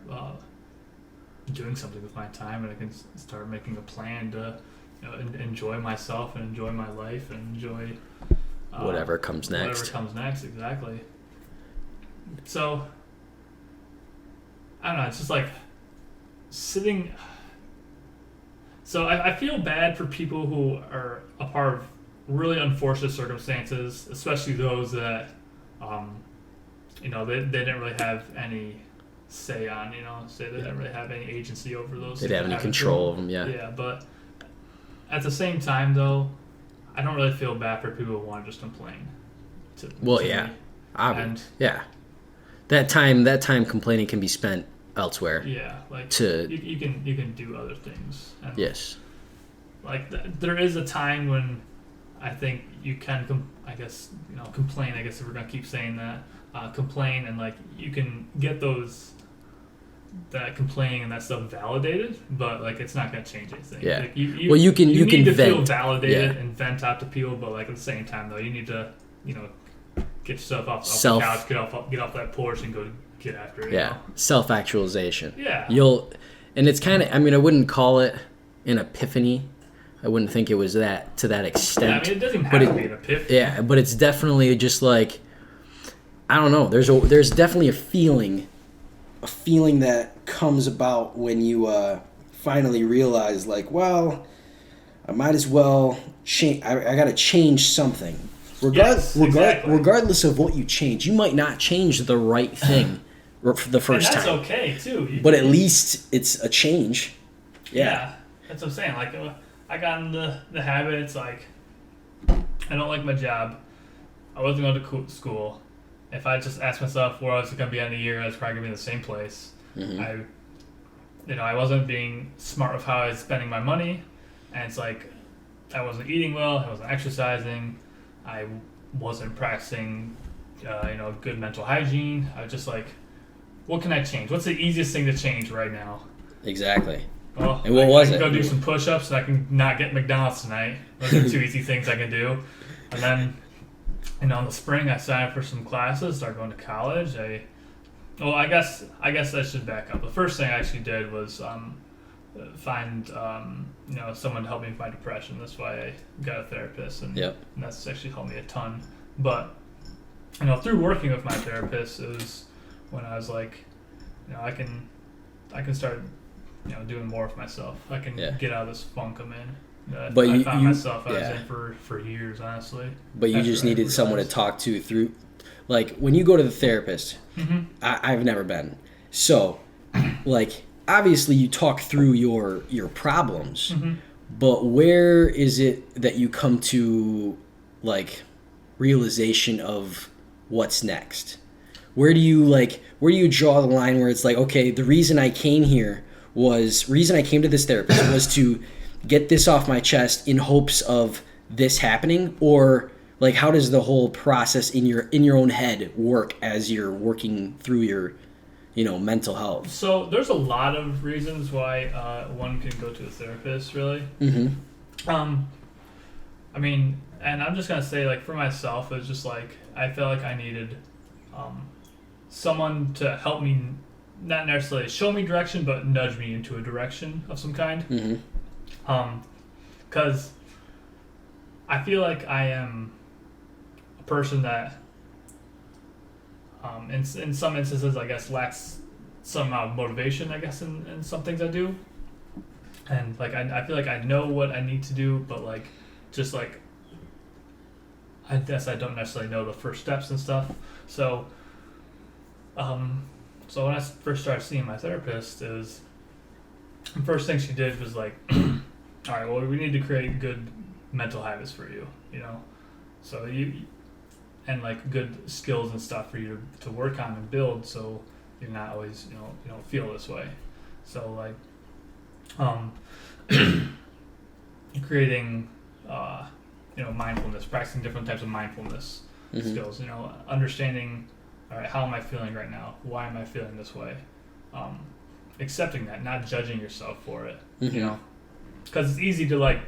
doing something with my time, and I can start making a plan to enjoy myself and enjoy my life and enjoy whatever comes next. Whatever comes next, exactly. So I don't know. It's just like sitting. So I feel bad for people who are a part of really unfortunate circumstances, especially those that they didn't really have any say on, say they didn't really have any agency over those. They didn't have any control of them, yeah. Yeah, but at the same time, though, I don't really feel bad for people who want to just complain. Yeah. That time complaining can be spent elsewhere. Yeah, like you can do other things. And yes. Like there is a time when I think you can complain. I guess if we're gonna keep saying that, complain, and like you can get that complaining and that stuff validated, but like it's not gonna change anything. Yeah. Like, you can need to vent. feel validated and vent out to people, but like at the same time though, you need to get yourself off the couch, get off that porch, and go get after it. Yeah. Self-actualization. Yeah. And it's kind of. I mean, I wouldn't call it an epiphany. I wouldn't think it was that to that extent. Yeah, I mean, it doesn't have to be an epiphany. Yeah, but it's definitely just like, I don't know. There's definitely a feeling that comes about when you finally realize, like, well, I might as well change. I got to change something. Regardless of what you change, you might not change the right thing for the first time. And that's okay too. But at least it's a change. Yeah. that's what I'm saying. Like, I got in the habit. It's like, I don't like my job. I wasn't going to school. If I just asked myself where I was going to be in a year, I was probably going to be in the same place. I wasn't being smart with how I was spending my money, and it's like I wasn't eating well, I wasn't exercising, I wasn't practicing, good mental hygiene. I was just like, what can I change? What's the easiest thing to change right now? Exactly. Well, and what was I it? can go do some push-ups, and I can not get McDonald's tonight. Those are 2 easy things I can do. And then, in the spring, I signed up for some classes, started going to college. I guess I should back up. The first thing I actually did was find someone to help me with my depression. That's why I got a therapist, and that's actually helped me a ton. But through working with my therapist, it was when I was like, I can start doing more for myself. I can get out of this funk I'm in. But I found myself I was in for years, honestly. But you just needed someone to talk to through. Like, when you go to the therapist, I've never been. So, like, obviously you talk through your problems, but where is it that you come to, like, realization of what's next? Where do you draw the line where it's like, okay, the reason I came to this therapist was to get this off my chest in hopes of this happening? Or, like, how does the whole process in your own head work as you're working through your, mental health? So there's a lot of reasons why one can go to a therapist, really. I mean, and I'm just gonna say, like, for myself, it's just like I felt like I needed someone to help me, not necessarily show me direction, but nudge me into a direction of some kind. Because I feel like I am a person that, in some instances, I guess, lacks some amount of motivation, I guess, in some things I do. And, like, I feel like I know what I need to do, but, like, just, like, I guess I don't necessarily know the first steps and stuff. So, so when I first started seeing my therapist, the first thing she did was like, all right, well, we need to create good mental habits for you, so and like good skills and stuff for you to work on and build, so you're not always, you don't feel this way. So, like, creating, mindfulness, practicing different types of mindfulness skills, understanding, all right, how am I feeling right now? Why am I feeling this way? Accepting that, not judging yourself for it, because it's easy to, like,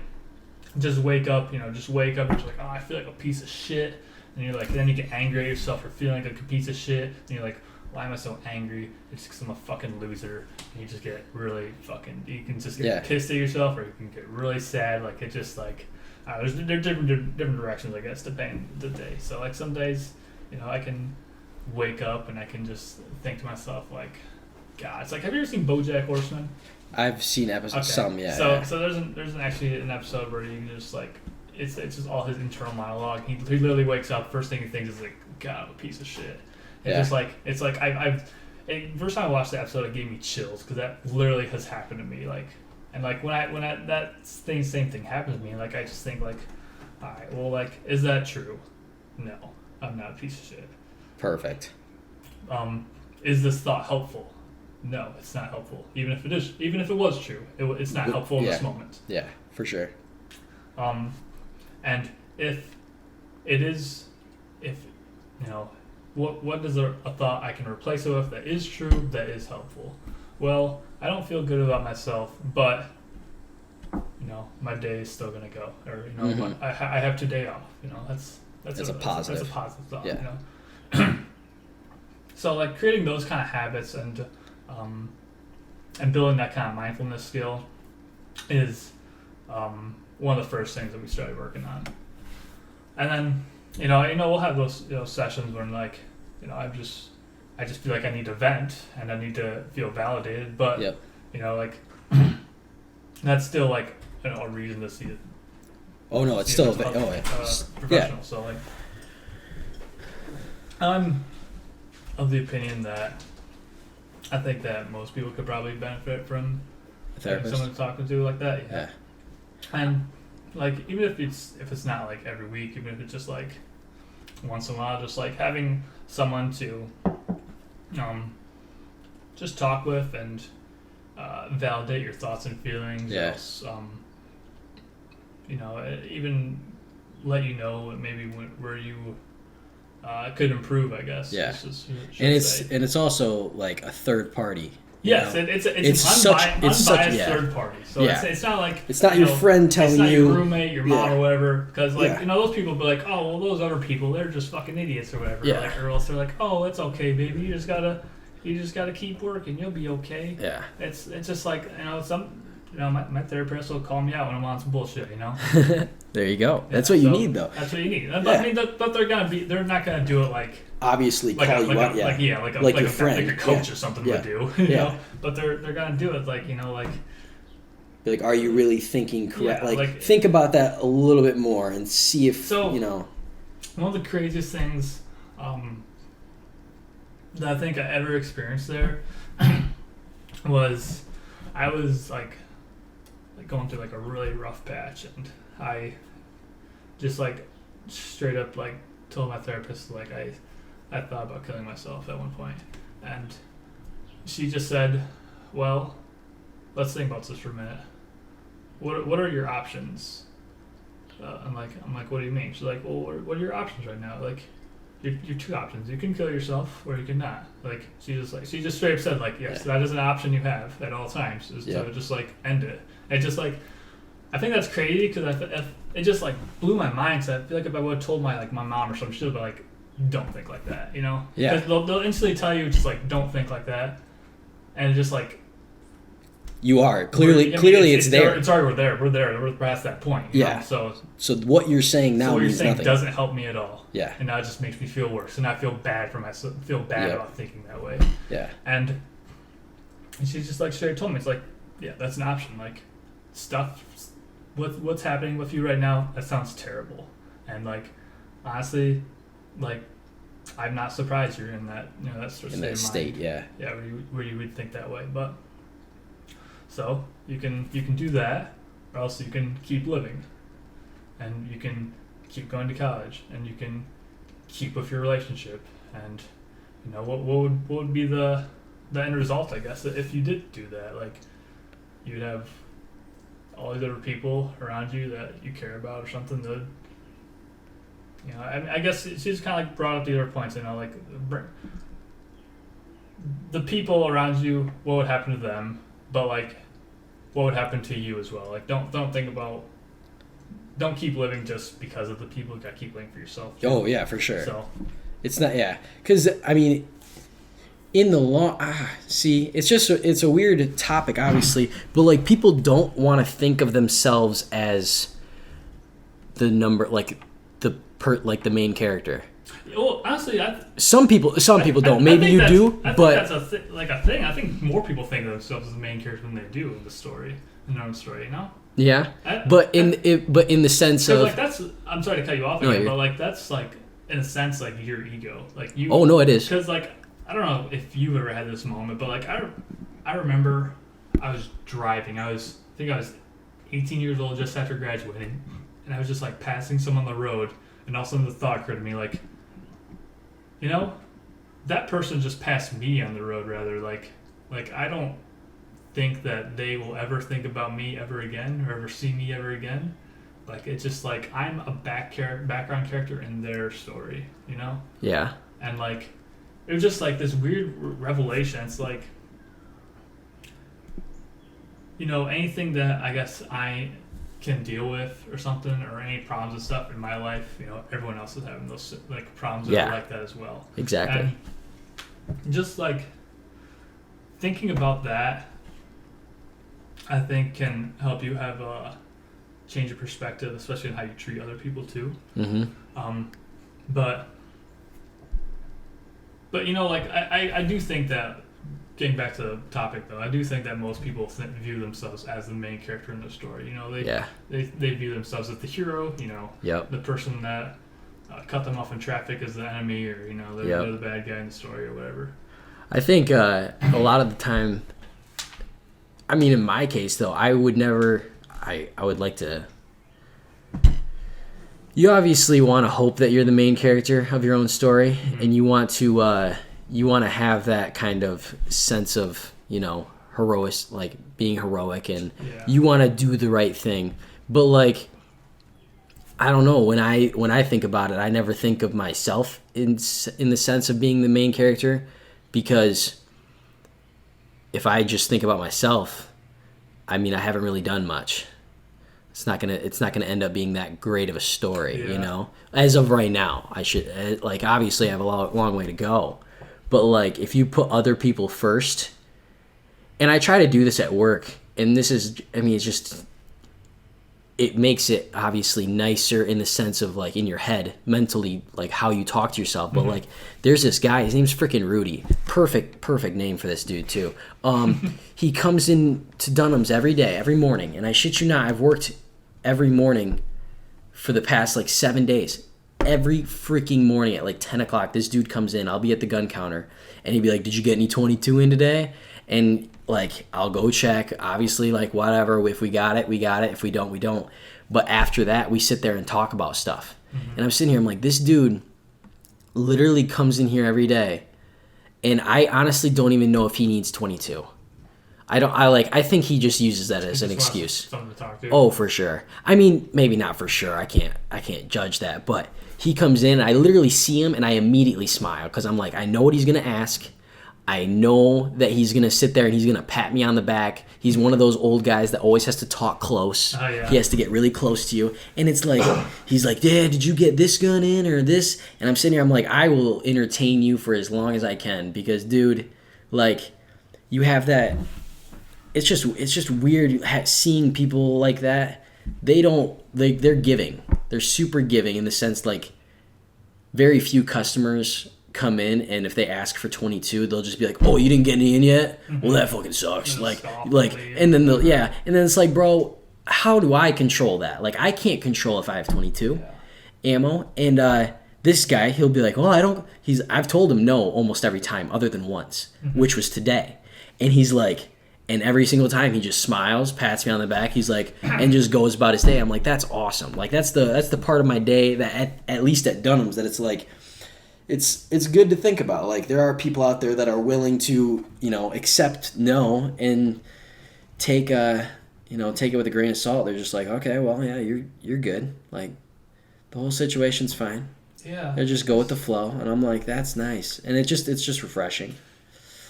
just wake up and you're like, oh, I feel like a piece of shit. And you're like, then you get angry at yourself for feeling like a piece of shit. And you're like, why am I so angry? It's because I'm a fucking loser. And you just get really you can just get pissed at yourself, or you can get really sad. Like, it just, like, there's different directions, I guess, depending on the day. So, like, some days, I can wake up and I can just think to myself, like, God, it's like, have you ever seen BoJack Horseman? I've seen episodes, some, yeah. So there's actually an episode where you can just, like, it's just all his internal monologue. He literally wakes up, first thing he thinks is, like, God, I'm a piece of shit. It's just like, it's like first time I watched the episode, it gave me chills, because that literally has happened to me. Like, and like when that same thing happens to me, like, I just think, like, all right, well, like, is that true? No, I'm not a piece of shit. Perfect. Is this thought helpful? No, it's not helpful. Even if it was true, it's not helpful in this moment. Yeah, for sure. And if it is, what is a thought I can replace it with that is true, that is helpful? Well, I don't feel good about myself, but, my day is still gonna go, or I have today off. That's a positive. That's a positive thought. Yeah. So, like, creating those kind of habits and building that kind of mindfulness skill is one of the first things that we started working on. And then, we'll have those sessions where I'm like, I just feel like I need to vent and I need to feel validated, but like, that's still, like, a reason to see it. Oh no, it's still professional. Yeah. So, like, I'm of the opinion that I think that most people could probably benefit from A therapist? Someone to talk to like that. Yeah. And like even if it's not like every week, even if it's just like once in a while, just like having someone to just talk with and validate your thoughts and feelings. Yeah. Else, even let you know maybe where you could improve, I guess. Yeah. And it's also like a third party. Yes, it's an unbiased third party. So it's not like it's not your friend telling you, it's not your roommate, your mom, or whatever. Because Yeah. those people be like, oh well, those other people, they're just fucking idiots or whatever. Yeah. Like, or else they're like, oh, it's okay, baby. You just gotta keep working. You'll be okay. Yeah. It's just like my therapist will call me out when I'm on some bullshit. There you go. That's what you need, though. That's what you need. But I mean, but they're not gonna do it like. Obviously, call you out, like your friend, like a coach or something would do, you know. But they're gonna do it like Be like, are you really thinking correct? Yeah, think about that a little bit more and see if One of the craziest things that I think I ever experienced there was I was like going through like a really rough patch, and I just like straight up like told my therapist like I thought about killing myself at one point, and she just said, well, let's think about this for a minute. What are your options? I'm like, what do you mean? She's like, well, what are your options right now? Like, your two options. You can kill yourself or you can not. Like, she just straight up said like, yes, that is an option you have at all times, is to just like end it. And just like, I think that's crazy because it just like blew my mind. Cause I feel like if I would have told my mom or something, she'd be like, don't think like that, you know? Yeah. Because they'll instantly tell you just like, don't think like that, and just like. You are clearly it's there. It's already we're past that point. You know? So what you're saying now means nothing. Doesn't help me at all. Yeah. And now it just makes me feel worse, and I feel bad for myself. Feel bad about thinking that way. Yeah. And she just like straight told me, it's like, yeah, that's an option. Like, stuff. What's happening with you right now? That sounds terrible. And like, honestly, like, I'm not surprised you're in that that sort of state. Yeah, where you would think that way, but. So you can do that, or else you can keep living, and you can keep going to college, and you can keep with your relationship, and what would be the end result, I guess, if you did do that? Like, you'd have all these other people around you that you care about or something. That I guess she's kind of like brought up the other points. Like the people around you, what would happen to them? But like, what would happen to you as well? Like, don't keep living just because of the people. You got to keep living for yourself. Oh yeah, for sure. So it's not because I mean, in the long it's a weird topic, obviously, but like people don't want to think of themselves as the number like the main character. Well, honestly, some people don't. Maybe you do, I but think that's a thing. I think more people think of themselves as the main character than they do in their own story. Yeah, but in the sense of like that's. I'm sorry to cut you off again, but like that's like in a sense like your ego, like you. Oh no, it is. Because like I don't know if you've ever had this moment, but like I remember I was driving. I think I was 18 years old just after graduating, and I was just like passing someone on the road, and all of a sudden the thought occurred to me like. That person just passed me on the road, rather. Like I don't think that they will ever think about me ever again or ever see me ever again. Like, it's just like I'm a background character in their story, Yeah. And like, it was just like this weird revelation. It's like, anything that I guess I can deal with or something, or any problems and stuff in my life, everyone else is having those like problems that are like that as well. Exactly. And just like thinking about that, I think can help you have a change of perspective, especially in how you treat other people too. Mm-hmm. But like I do think that, getting back to the topic though, I do think that most people view themselves as the main character in their story. They view themselves as the hero. The person that cut them off in traffic as the enemy, or they're the bad guy in the story or whatever. I think a lot of the time, I mean, in my case though, I would never. I would like to. You obviously want to hope that you're the main character of your own story, and you want to have that kind of sense of heroic, like being heroic, and you want to do the right thing. But like, I don't know, when I think about it, I never think of myself in the sense of being the main character, because if I just think about myself, I mean, I haven't really done much. It's not gonna end up being that great of a story, As of right now, I should obviously I have a long way to go, but like if you put other people first, and I try to do this at work, and this is, I mean, it makes it obviously nicer in the sense of like in your head mentally, like how you talk to yourself. But like there's this guy, his name's freaking Rudy. Perfect name for this dude too. He comes in to Dunham's every day, every morning, and I shit you not, I've worked every morning for the past like 7 days. Every freaking morning at like 10 o'clock, this dude comes in. I'll be at the gun counter, and he'd be like, "Did you get any 22 in today?" And like, I'll go check. Obviously, like, whatever. If we got it, we got it. If we don't, we don't. But after that, we sit there and talk about stuff. And I'm sitting here, I'm like, this dude literally comes in here every day, and I honestly don't even know if he needs 22. I think he just uses that as an excuse. Something to talk to. Oh, for sure. I mean, maybe not for sure. I can't judge that. But he comes in, and I literally see him, and I immediately smile, because I'm like, I know what he's gonna ask. I know that he's going to sit there and he's going to pat me on the back. He's one of those old guys that always has to talk close. Oh, yeah. He has to get really close to you. And it's like, he's like, "Dad, did you get this gun in or this?" And I'm sitting here, I'm like, I will entertain you for as long as I can, because, dude, like, you have that. It's just weird seeing people like that. They're giving. They're super giving in the sense, like, very few customers come in, and if they ask for 22, they'll just be like, "Oh, you didn't get any in yet? Well, that fucking sucks." And then it's like, bro, how do I control that? Like, I can't control if I have 22 ammo. And this guy, he'll be like, "Oh, I don't." I've told him no almost every time, other than once, which was today. And he's like, and every single time he just smiles, pats me on the back. He's like, and just goes about his day. I'm like, that's awesome. Like, that's the part of my day that at least at Dunham's, that it's like, it's good to think about. Like, there are people out there that are willing to, accept no and take it with a grain of salt. They're just like, okay, well, yeah, you're good. Like, the whole situation's fine. Yeah. They just go with the flow, and I'm like, that's nice, and it's just refreshing.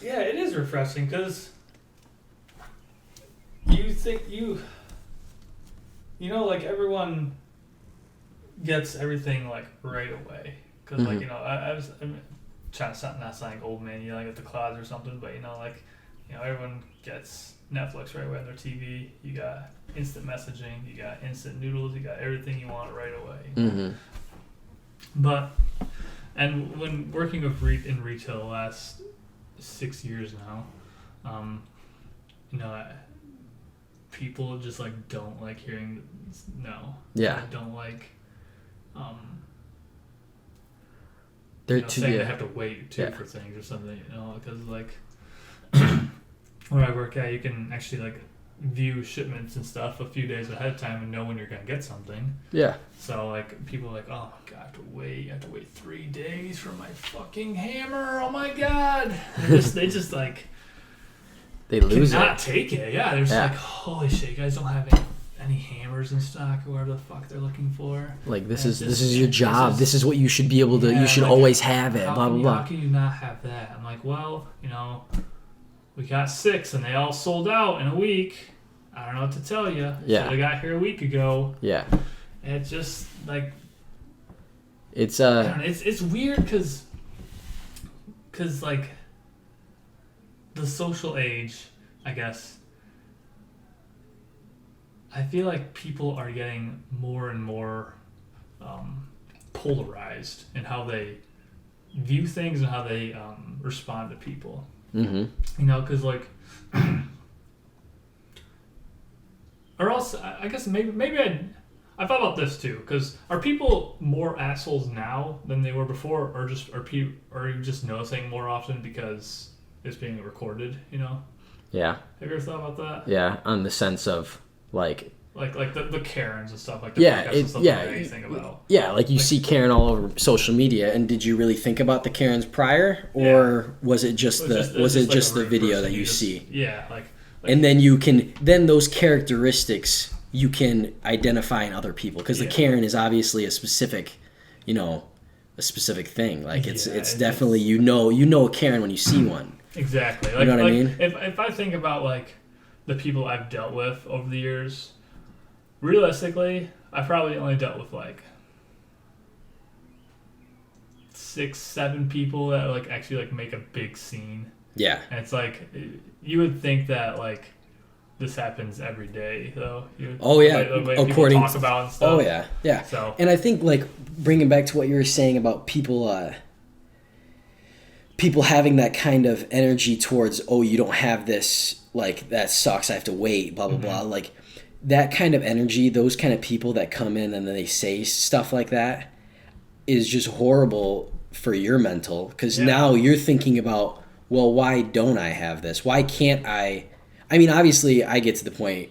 Yeah, it is refreshing, because you think like everyone gets everything like right away. Because, I'm trying to not sound like old man yelling at the clouds or something, but, everyone gets Netflix right away on their TV. You got instant messaging, you got instant noodles, you got everything you want right away. Mm-hmm. But, and when working in retail the last 6 years now, people just, like, don't like hearing no. Yeah. They don't like, They're saying they have to wait for things or something, because like where I work at, you can actually like view shipments and stuff a few days ahead of time and know when you're gonna get something. Yeah. So like people are like, "Oh my god, I have to wait 3 days for my fucking hammer. Oh my god!" They just like they lose cannot take it. Yeah, they're just like, "Holy shit, you guys don't have any hammers in stock or whatever the fuck they're looking for." Like, this is your job. This is what you should be able to. You should always have it. Blah blah blah. How can you not have that? I'm like, well, we got 6 and they all sold out in a week. I don't know what to tell you. Yeah. So they got here a week ago. Yeah. And it's just like it's it's weird because like the social age, I guess. I feel like people are getting more and more polarized in how they view things and how they respond to people. Mm-hmm. Because like, or else I guess maybe I thought about this too. Because are people more assholes now than they were before, or are you just noticing more often because it's being recorded? Yeah. Have you ever thought about that? Yeah. On the sense of like. Like the Karens and stuff, like the Yeah, podcasts and stuff yeah, that anything about. yeah. Like you see Karen all over social media, and did you really think about the Karens prior, or was it just the video that you see? Yeah, like and then then those characteristics you can identify in other people, because the Karen is obviously a specific, a specific thing. Like it's definitely you know a Karen when you see one. Exactly. Like, you know what I mean? If I think about like the people I've dealt with over the years. Realistically, I probably only dealt with like 6, 7 people that like actually like make a big scene. Yeah. And it's like you would think that like this happens every day though. Oh yeah. The way people talk about and stuff. Oh yeah. Yeah. So and I think like bringing back to what you were saying about people having that kind of energy towards, oh, you don't have this, like that sucks, I have to wait, blah blah blah, like that kind of energy, those kind of people that come in and then they say stuff like that is just horrible for your mental, because now you're thinking about, well, why don't I have this? Why can't I? I mean, obviously, I get to the point.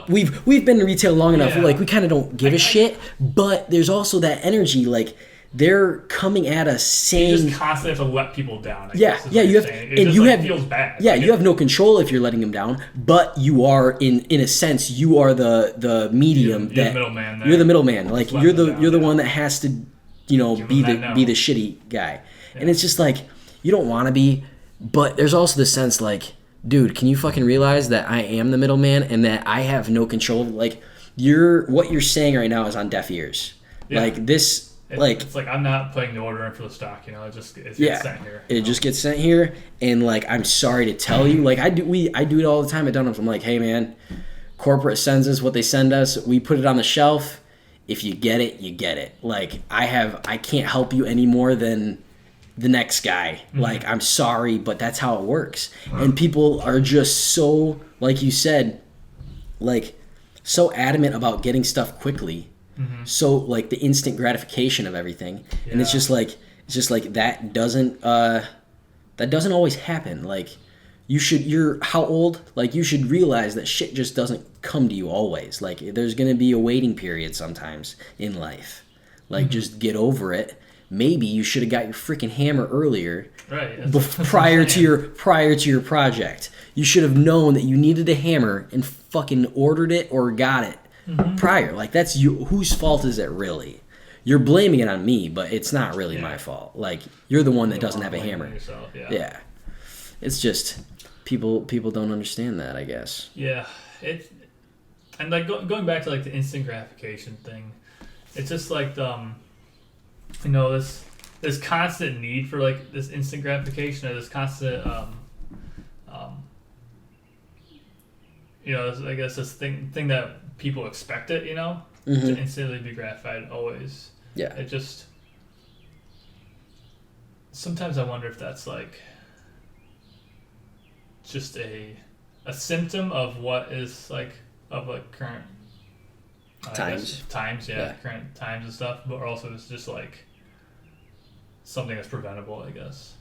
We've been in retail long enough. Like we kind of don't give a shit, but there's also that energy, like they're coming at us saying, you just constantly have to let people down. You have, and it feels bad. Yeah, you have no control if you're letting them down, but you are in a sense you are the medium. You're the middleman. You're the middleman. Like you're the one that has to, be the shitty guy, and it's just like you don't want to be, but there's also the sense like, dude, can you fucking realize that I am the middleman and that I have no control? Like what you're saying right now is on deaf ears. Yeah. Like this. It's like I'm not putting the order in for the stock, it just gets sent here. It just gets sent here, and like I'm sorry to tell you, like I do it all the time at Dunham's. I'm like, hey man, corporate sends us what they send us, we put it on the shelf. If you get it, you get it. Like I can't help you any more than the next guy. Mm-hmm. Like I'm sorry, but that's how it works. And people are just so, like you said, like so adamant about getting stuff quickly. Mm-hmm. So like the instant gratification of everything, and it's just like that doesn't always happen. Like you're how old? Like you should realize that shit just doesn't come to you always. Like there's gonna be a waiting period sometimes in life. Like just get over it. Maybe you should have got your freaking hammer earlier, right? Prior to your project. You should have known that you needed a hammer and fucking ordered it or got it. Mm-hmm. Prior. Like that's you. Whose fault is it really? You're blaming it on me, but it's not really my fault. Like you're the one that doesn't have a hammer. Yourself, yeah. It's just people don't understand that, I guess. Yeah. And like going back to like the instant gratification thing, it's just like this constant need for like this instant gratification, or this constant I guess this thing that people expect it, to instantly be gratified always. Yeah. It just sometimes I wonder if that's like just a symptom of what is like of like current times, current times and stuff, but also it's just like something that's preventable, I guess.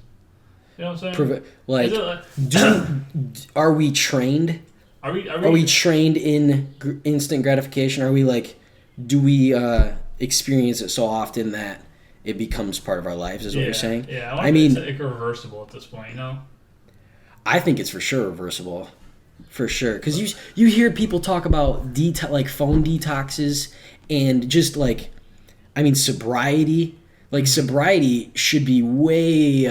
You know what I'm saying? Are we trained? Are we trained in instant gratification? Are we like, do we experience it so often that it becomes part of our lives? Is what you're saying? Yeah, I mean, it's reversible at this point. I think it's for sure reversible, for sure. Because you hear people talk about like phone detoxes and just like, I mean, sobriety. Like sobriety should be way,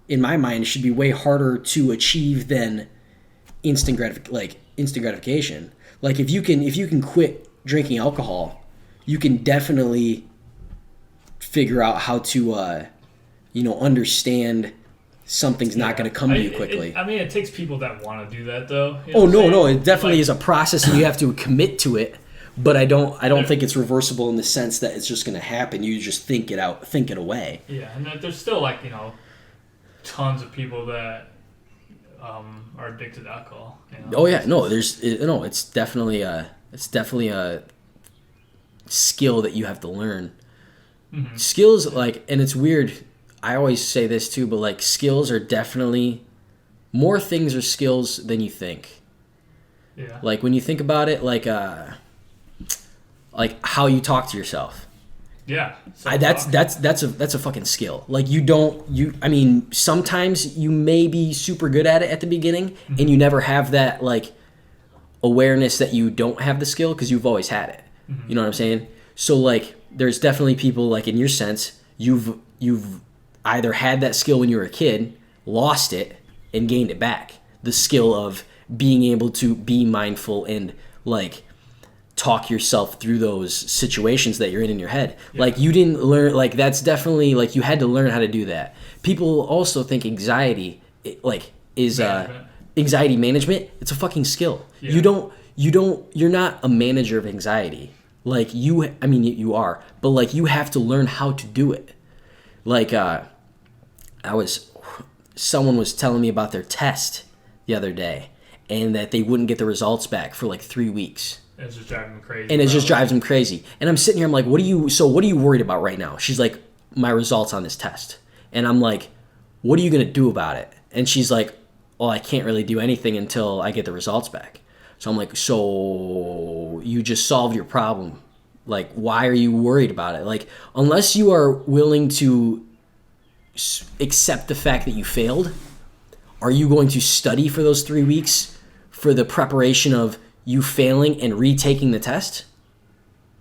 in my mind, should be way harder to achieve than instant gratification. Like if you can quit drinking alcohol, you can definitely figure out how to understand something's not going to come to you quickly. It takes people that want to do that though. No, it definitely is a process and you have to commit to it, but I don't think it's reversible in the sense that it's just going to happen. You just think it away. Yeah, and there's still like tons of people that are addicted to alcohol. Oh yeah, it's definitely a skill that you have to learn. Mm-hmm. Skills, like, and it's weird, I always say this too, but like skills are definitely more things are skills than you think. Yeah. Like when you think about it, like how you talk to yourself. Yeah. That's a fucking skill. Like I mean, sometimes you may be super good at it at the beginning, and you never have that like awareness that you don't have the skill because you've always had it. You know what I'm saying? So like, there's definitely people like in your sense, you've either had that skill when you were a kid, lost it, and gained it back. The skill of being able to be mindful and like talk yourself through those situations that you're in your head. Yeah. Like you didn't learn, like that's definitely like you had to learn how to do that. People also think anxiety like is anxiety management. It's a fucking skill. Yeah. You're not a manager of anxiety. Like you are, but like you have to learn how to do it. Like someone was telling me about their test the other day and that they wouldn't get the results back for like 3 weeks. It's just driving them crazy. And it just drives them crazy. And I'm sitting here, I'm like, what are you worried about right now? She's like, my results on this test. And I'm like, what are you going to do about it? And she's like, well, I can't really do anything until I get the results back. So I'm like, so you just solved your problem. Like, why are you worried about it? Like, unless you are willing to accept the fact that you failed, are you going to study for those 3 weeks for the preparation of you failing and retaking the test?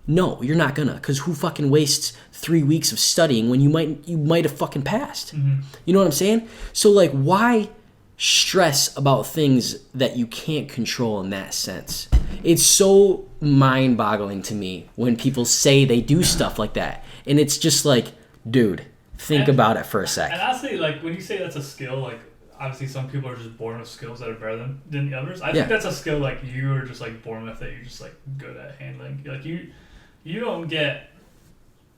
No, you're not gonna, because who fucking wastes 3 weeks of studying when you might have fucking passed? Mm-hmm. You know what I'm saying? So like, why stress about things that you can't control in that sense? It's so mind-boggling to me when people say they do stuff like that, and it's just like, dude, think about it for a sec. And honestly, like when you say that's a skill, like obviously some people are just born with skills that are better than the others. I think that's a skill like you are just like born with that you're just like good at handling. Like you don't get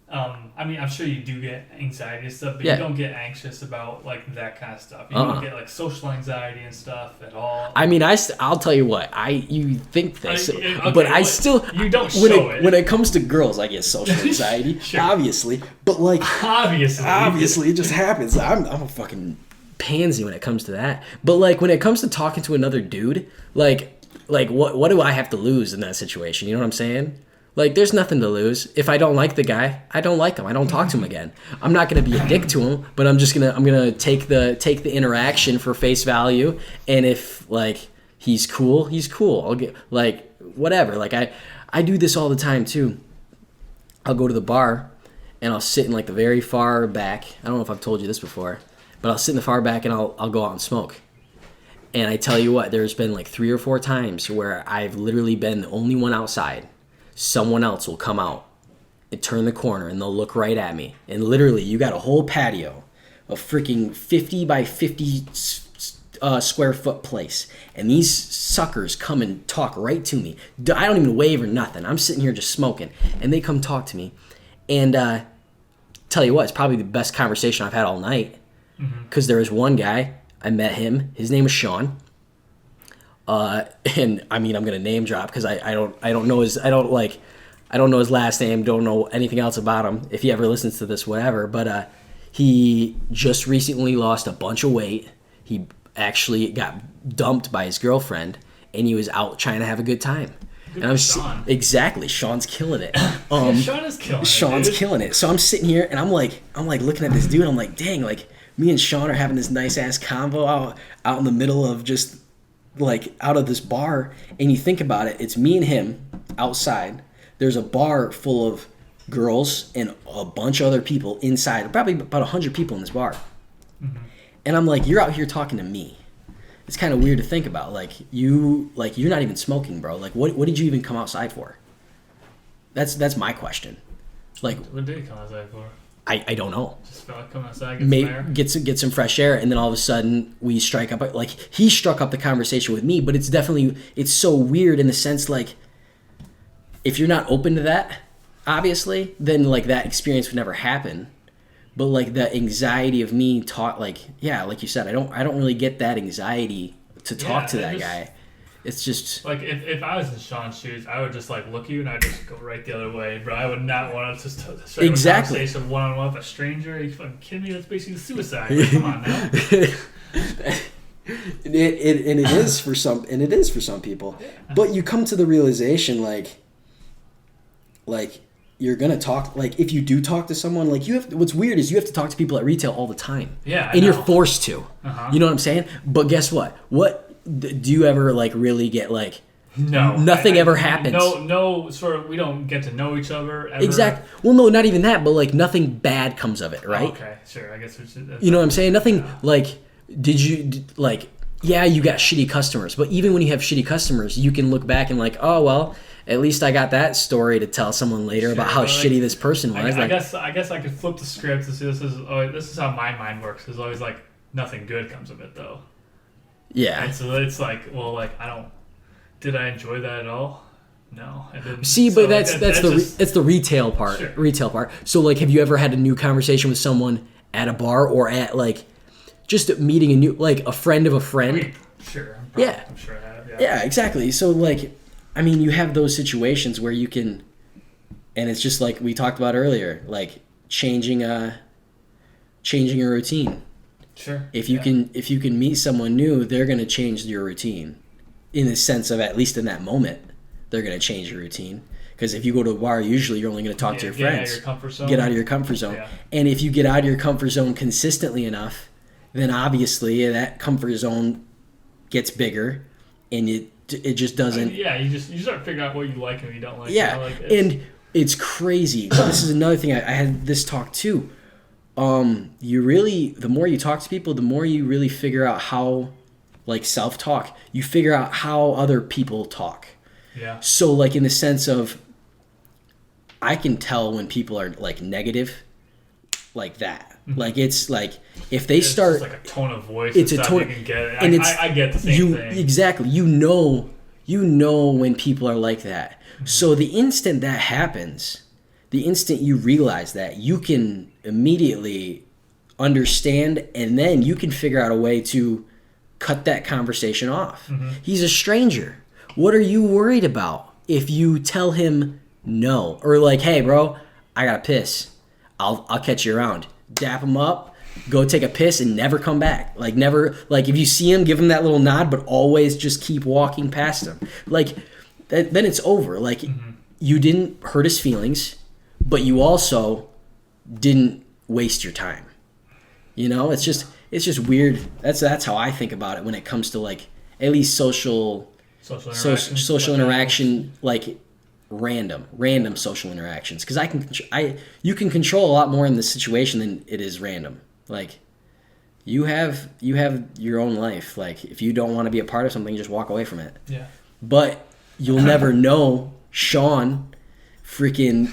I mean, I'm sure you do get anxiety and stuff, but you don't get anxious about like that kind of stuff. You don't get like social anxiety and stuff at all. I mean, I'll tell you what, you think this, but I still you don't show it. When it comes to girls, I get social anxiety, sure. Obviously, but like obviously it just happens. I'm a fucking pansy when it comes to that. But like when it comes to talking to another dude, like what do I have to lose in that situation? You know what I'm saying? Like, there's nothing to lose. If I don't like the guy, I don't like him. I don't talk to him again. I'm not gonna be a dick to him, but I'm gonna take the interaction for face value. And if like he's cool, he's cool. I'll get like whatever. Like I do this all the time too. I'll go to the bar and I'll sit in like the very far back. I don't know if I've told you this before, but I'll sit in the far back and I'll go out and smoke. And I tell you what, there's been like 3 or 4 times where I've literally been the only one outside. Someone else will come out and turn the corner and they'll look right at me. And literally, you got a whole patio, a freaking 50 by 50 square foot place. And these suckers come and talk right to me. I don't even wave or nothing. I'm sitting here just smoking. And they come talk to me. And tell you what, it's probably the best conversation I've had all night. Because there was one guy, I met him. His name was Sean. And I mean, I'm gonna name drop because I don't know his last name, don't know anything else about him. If he ever listens to this, whatever. But he just recently lost a bunch of weight. He actually got dumped by his girlfriend, and he was out trying to have a good time. Good, and I'm Sean. Exactly, Sean's killing it. Sean is killing it. Sean's killing it. So I'm sitting here and I'm like looking at this dude. I'm like, dang, like me and Sean are having this nice ass convo out in the middle of just. Like out of this bar, and you think about it, it's me and him outside. There's a bar full of girls and a bunch of other people inside, probably about 100 people in this bar. And I'm like, you're out here talking to me. It's kind of weird to think about. You're not even smoking, bro. Like what did you even come outside for? That's my question. Like what did you come outside for? I don't know. Just felt like coming outside, get some fresh air, and then all of a sudden we strike up. Like he struck up the conversation with me, but it's so weird in the sense like if you're not open to that, obviously, then like that experience would never happen. But like the anxiety of me like you said, I don't really get that anxiety to talk to that guy. It's just like if I was in Sean's shoes, I would just like look at you and I'd just go right the other way, bro. I would not want to start a conversation one-on-one with a stranger. Are you fucking kidding me? That's basically suicide. Like, come on now. and it is for some, and it is for some people. But you come to the realization, like you're gonna talk. Like if you do talk to someone, like you have. What's weird is you have to talk to people at retail all the time. Yeah, and you're forced to. Uh-huh. You know what I'm saying? But guess what? Do you ever like really get like? No, nothing ever happens. No, sort of. We don't get to know each other ever. Exactly. Well, no, not even that. But like nothing bad comes of it, right? Okay, sure. I guess you know what I'm saying? Nothing like. Yeah, you got shitty customers, but even when you have shitty customers, you can look back and like, oh well, at least I got that story to tell someone later about how shitty this person was. I guess I could flip the script and see this is how my mind works. It's always like nothing good comes of it though. Yeah. And so it's like, well, like did I enjoy that at all? No, I didn't. See, but that's the retail part. Sure. Retail part. So like, have you ever had a new conversation with someone at a bar or at like? Just meeting a new, like a friend of a friend. I mean, sure. I'm sure I have. Yeah, exactly. So like, I mean, you have those situations where you can, and it's just like we talked about earlier, like changing a routine. Sure. If you can meet someone new, they're gonna change your routine, in the sense of at least in that moment, they're gonna change your routine. Because if you go to a bar, usually you're only gonna talk to your friends. Get out of your comfort zone. Yeah. And if you get out of your comfort zone consistently enough, then obviously that comfort zone gets bigger, and it just doesn't. You start figuring out what you like and what you don't like. Yeah, you know, like and it's crazy. This is another thing. I had this talk too. The more you talk to people, the more you really figure out how, like self-talk. You figure out how other people talk. Yeah. So like in the sense of, I can tell when people are like negative, like that. Mm-hmm. Like it's like if they start, it's like a tone of voice. It's a tone, you can get it. and I get the same thing. Exactly. You know when people are like that. Mm-hmm. So the instant that happens, the instant you realize that, you can immediately understand, and then you can figure out a way to cut that conversation off. Mm-hmm. He's a stranger. What are you worried about if you tell him no, or like, hey, bro, I gotta piss. I'll catch you around. Dap him up, go take a piss, and never come back. Like never. Like if you see him, give him that little nod, but always just keep walking past him. Like then it's over. Like you didn't hurt his feelings, but you also didn't waste your time. You know, it's just weird. That's how I think about it when it comes to like at least social interaction, like random social interactions, because you can control a lot more in this situation than it is random. Like you have your own life. Like if you don't want to be a part of something, just walk away from it. Yeah. But you'll never know Sean freaking,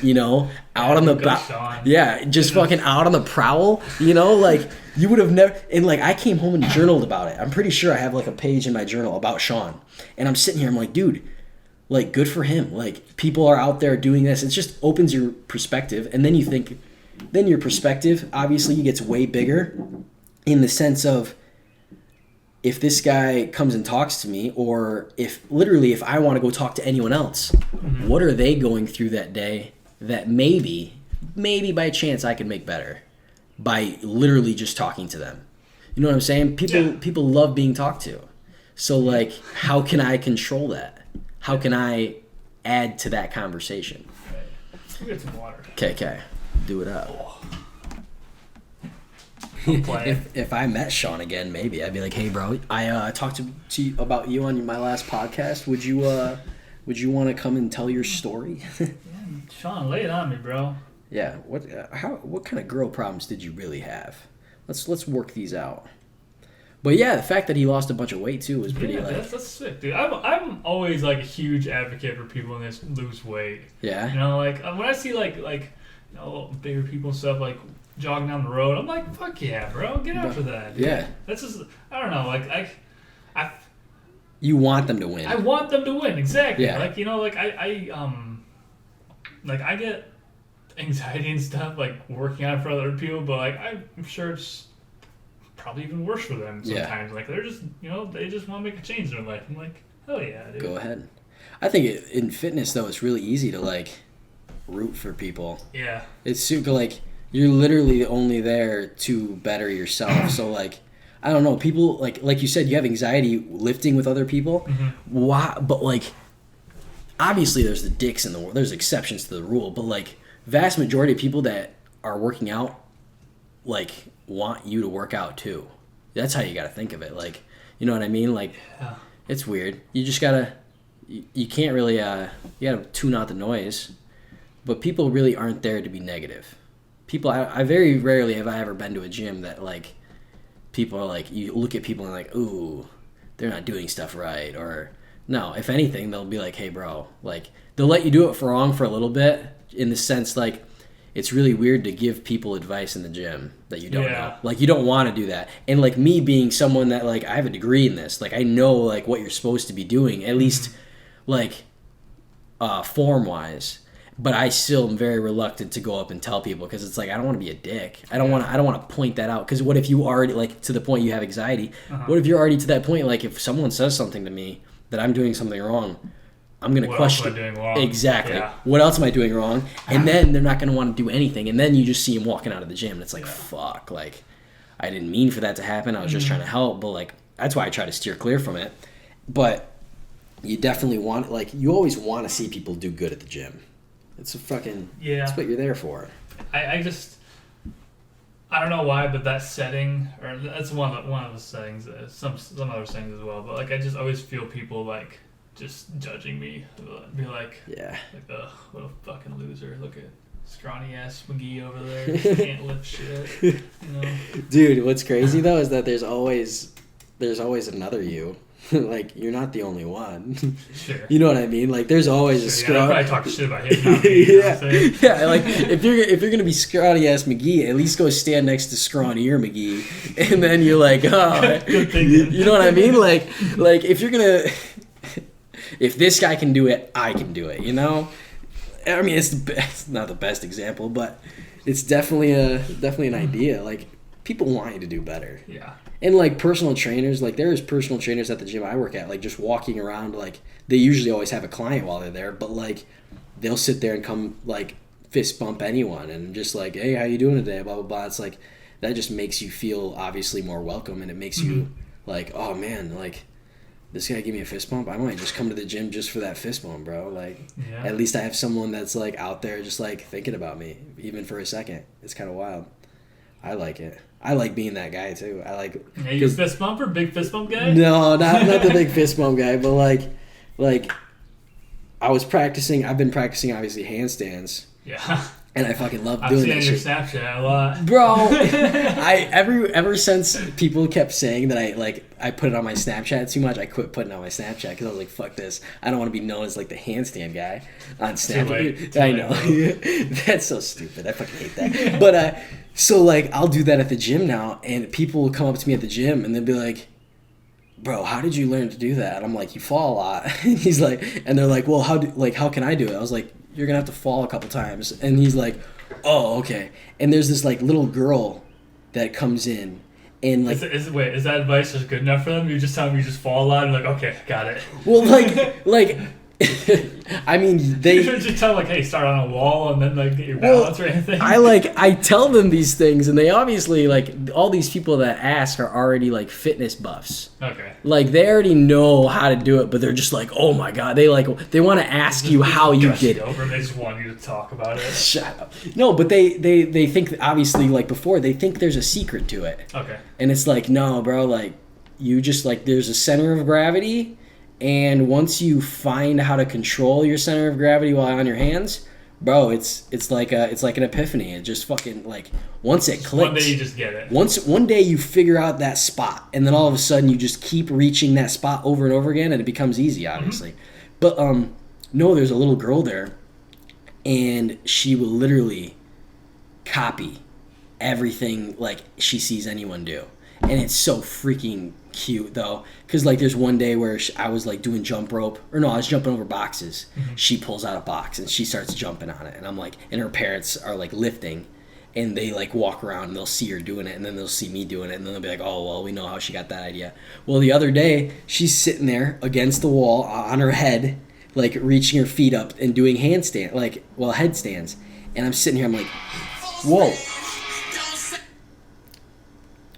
out on the just fucking out on the prowl, like you would have never. And like I came home and journaled about it. I'm pretty sure I have like a page in my journal about Sean, and I'm sitting here, I'm like, dude, like good for him. Like people are out there doing this. It just opens your perspective, and then you think, then your perspective obviously gets way bigger in the sense of, if this guy comes and talks to me, or if I want to go talk to anyone else, what are they going through that day that maybe by chance I could make better by literally just talking to them? You know what I'm saying? People love being talked to. So like, how can I control that? How can I add to that conversation? We'll get some water. Okay. Do it up. If I met Sean again, maybe I'd be like, "Hey, bro, I talked to you about you on my last podcast. Would you want to come and tell your story?" Yeah, Sean, lay it on me, bro. Yeah. What kind of girl problems did you really have? Let's work these out. But yeah, the fact that he lost a bunch of weight too was pretty. That's sick, dude. I'm always like a huge advocate for people when they lose weight. Yeah. Like when I see like bigger people and stuff like jogging down the road, I'm like, fuck yeah, bro, get after that. Dude. Yeah. That's just, I don't know, like I you want them to win. I want them to win, exactly. Yeah. Like I get anxiety and stuff like working out for other people, but like I'm sure it's probably even worse for them sometimes. Yeah. Like they're just they just want to make a change in their life. I'm like, hell yeah, dude. Go ahead. I think in fitness though, it's really easy to like root for people. Yeah. It's super like, you're literally only there to better yourself. So like, I don't know, people like you said, you have anxiety lifting with other people. Why? But like, obviously there's the dicks in the world. There's exceptions to the rule, but like vast majority of people that are working out like want you to work out too. That's how you got to think of it. Like, you know what I mean? Like, it's weird. You just gotta, you can't really, you gotta tune out the noise. But people really aren't there to be negative. People, I very rarely have I ever been to a gym that like, people are like, you look at people and like, ooh, they're not doing stuff right. Or no, if anything, they'll be like, hey bro, like they'll let you do it for wrong for a little bit, in the sense like, it's really weird to give people advice in the gym that you don't know. Like, you don't want to do that. And like me being someone that like, I have a degree in this, like I know like what you're supposed to be doing, at least like form wise. But I still am very reluctant to go up and tell people, because it's like, I don't want to be a dick. I don't want to point that out, because what if you already, like, to the point you have anxiety, what if you're already to that point, like if someone says something to me that I'm doing something wrong, I'm going to question. What else am I doing wrong? Exactly. Yeah. What else am I doing wrong? And then they're not going to want to do anything. And then you just see them walking out of the gym. And it's like, fuck. Like, I didn't mean for that to happen. I was just trying to help. But, like, that's why I try to steer clear from it. But you definitely want, like, you always want to see people do good at the gym. It's a fucking, that's what you're there for. I don't know why, but that setting, or that's one of the settings, some other settings as well, but, like, I just always feel people, like, just judging me, be like, ugh, what a fucking loser. Look at scrawny ass McGee over there. Just can't lift shit. You know? Dude, what's crazy though is that there's always another you. Like, you're not the only one. Sure. You know what I mean? Like, there's always a scrawny. Yeah, I probably talk shit about him. Not me, you know what I'm saying? Yeah. Like, if you're gonna be scrawny ass McGee, at least go stand next to scrawnier McGee, and then you're like, oh, Good thinking. You know what I mean? Like if you're gonna. If this guy can do it, I can do it, you know? I mean, it's not the best example, but it's definitely an idea. Like, people want you to do better. Yeah. And, like, personal trainers, like, there's personal trainers at the gym I work at, like, just walking around, like, they usually always have a client while they're there, but, like, they'll sit there and come, like, fist bump anyone and just, like, hey, how you doing today, blah, blah, blah. It's, like, that just makes you feel, obviously, more welcome, and it makes you, like, oh, man, like, this guy gave me a fist bump. I might just come to the gym just for that fist bump, bro. Like, at least I have someone that's, like, out there just, like, thinking about me, even for a second. It's kind of wild. I like it. I like being that guy, too. I like... Yeah, you fist bumper? Big fist bump guy? No, not the big fist bump guy, but, like, I've been practicing, obviously, handstands. Yeah. And I fucking love doing that shit. I've seen your Snapchat a lot. Bro, ever since people kept saying that I put it on my Snapchat too much, I quit putting it on my Snapchat, because I was like, fuck this. I don't want to be known as like the handstand guy on Snapchat. I know. That's so stupid. I fucking hate that. But so like I'll do that at the gym now, and people will come up to me at the gym and they'll be like, bro, how did you learn to do that? And I'm like, you fall a lot. And he's like, and they're like, well, how can I do it? I was like, you're gonna have to fall a couple times. And he's like, oh, okay. And there's this like little girl that comes in, and like, is that advice just good enough for them? You just tell them you just fall a lot, and like, okay, got it. Well, like I mean, You should just tell them, like, hey, start on a wall and then like get your balance or anything. I tell them these things, and they obviously, like, all these people that ask are already like fitness buffs. Okay. Like, they already know how to do it, but they're just like, oh my god, they want to ask you how you did it. Over, they just want you to talk about it. Shut up. No, but they think, obviously, like before, they think there's a secret to it. Okay. And it's like, no, bro, like, you just, like, there's a center of gravity, and once you find how to control your center of gravity while on your hands, bro, it's like an epiphany. It just fucking, like, once it clicks. One day you just get it. One day you figure out that spot, and then all of a sudden you just keep reaching that spot over and over again, and it becomes easy, obviously. But no, there's a little girl there, and she will literally copy everything like she sees anyone do. And it's so freaking cute, though, because like there's one day where I was like doing jump rope, or no, I was jumping over boxes. She pulls out a box and she starts jumping on it, and I'm like, and her parents are like lifting, and they like walk around and they'll see her doing it, and then they'll see me doing it, and then they'll be like, oh, well, we know how she got that idea. Well, the other day she's sitting there against the wall on her head, like reaching her feet up and doing headstands, and I'm sitting here, I'm like, whoa.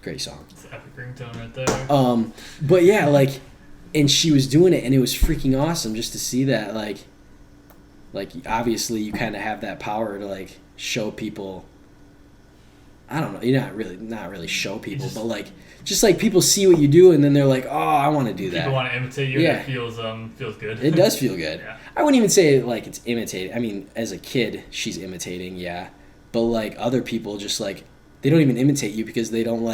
Great song. It's an epic ringtone right there. But yeah, like, and she was doing it, and it was freaking awesome just to see that, like obviously you kind of have that power to like show people. I don't know, you're not really show people, but like just like people see what you do, and then they're like, oh, I want to do that. People want to imitate you. Yeah. And it feels good. It does feel good. Yeah. I wouldn't even say like it's imitating. I mean, as a kid, she's imitating, yeah. But like other people, just like they don't even imitate you because they don't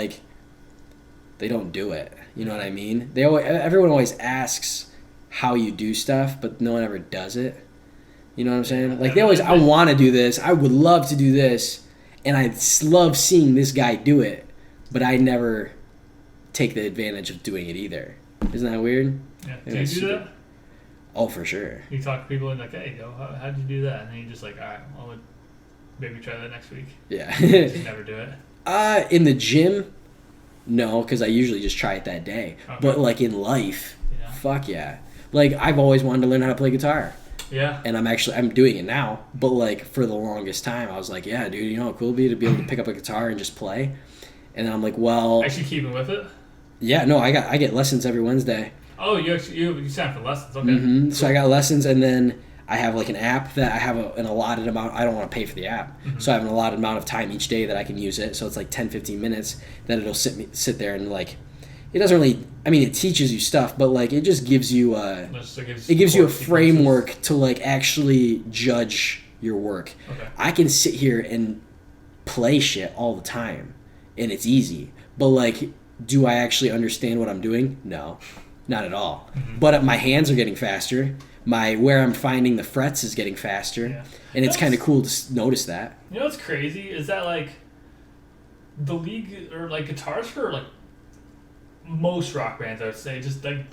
do it. You know what I mean? Everyone always asks how you do stuff, but no one ever does it. You know what I'm saying? Like they always, I want to do this. I would love to do this, and I love seeing this guy do it, but I never take the advantage of doing it either. Isn't that weird? Yeah. Do you do that? Oh, for sure. You talk to people and like, hey, how'd you do that? And then you're just like, all right, I'll maybe try that next week. Yeah. Just never do it. In the gym, no, because I usually just try it that day. Okay. But like in life, fuck yeah. Like I've always wanted to learn how to play guitar. Yeah. And I'm doing it now. But like for the longest time, I was like, yeah, dude, you know how cool it'd be to be able to pick up a guitar and just play. And then I'm like, well, actually keeping with it. Yeah, no, I get lessons every Wednesday. Oh, you signed for lessons, okay. Mm-hmm. Cool. So I got lessons, and then I have like an app that I have an allotted amount. I don't want to pay for the app, so I have an allotted amount of time each day that I can use it. So it's like 10, 15 minutes that it'll sit there and like, it doesn't really. I mean, it teaches you stuff, but like it just gives you it gives you a framework to like actually judge your work. Okay. I can sit here and play shit all the time, and it's easy, but like, do I actually understand what I'm doing? No, not at all. Mm-hmm. But my hands are getting faster. Where I'm finding the frets is getting faster, and it's kind of cool to notice that. You know what's crazy is that like the league or like guitars for like most rock bands, I would say, just like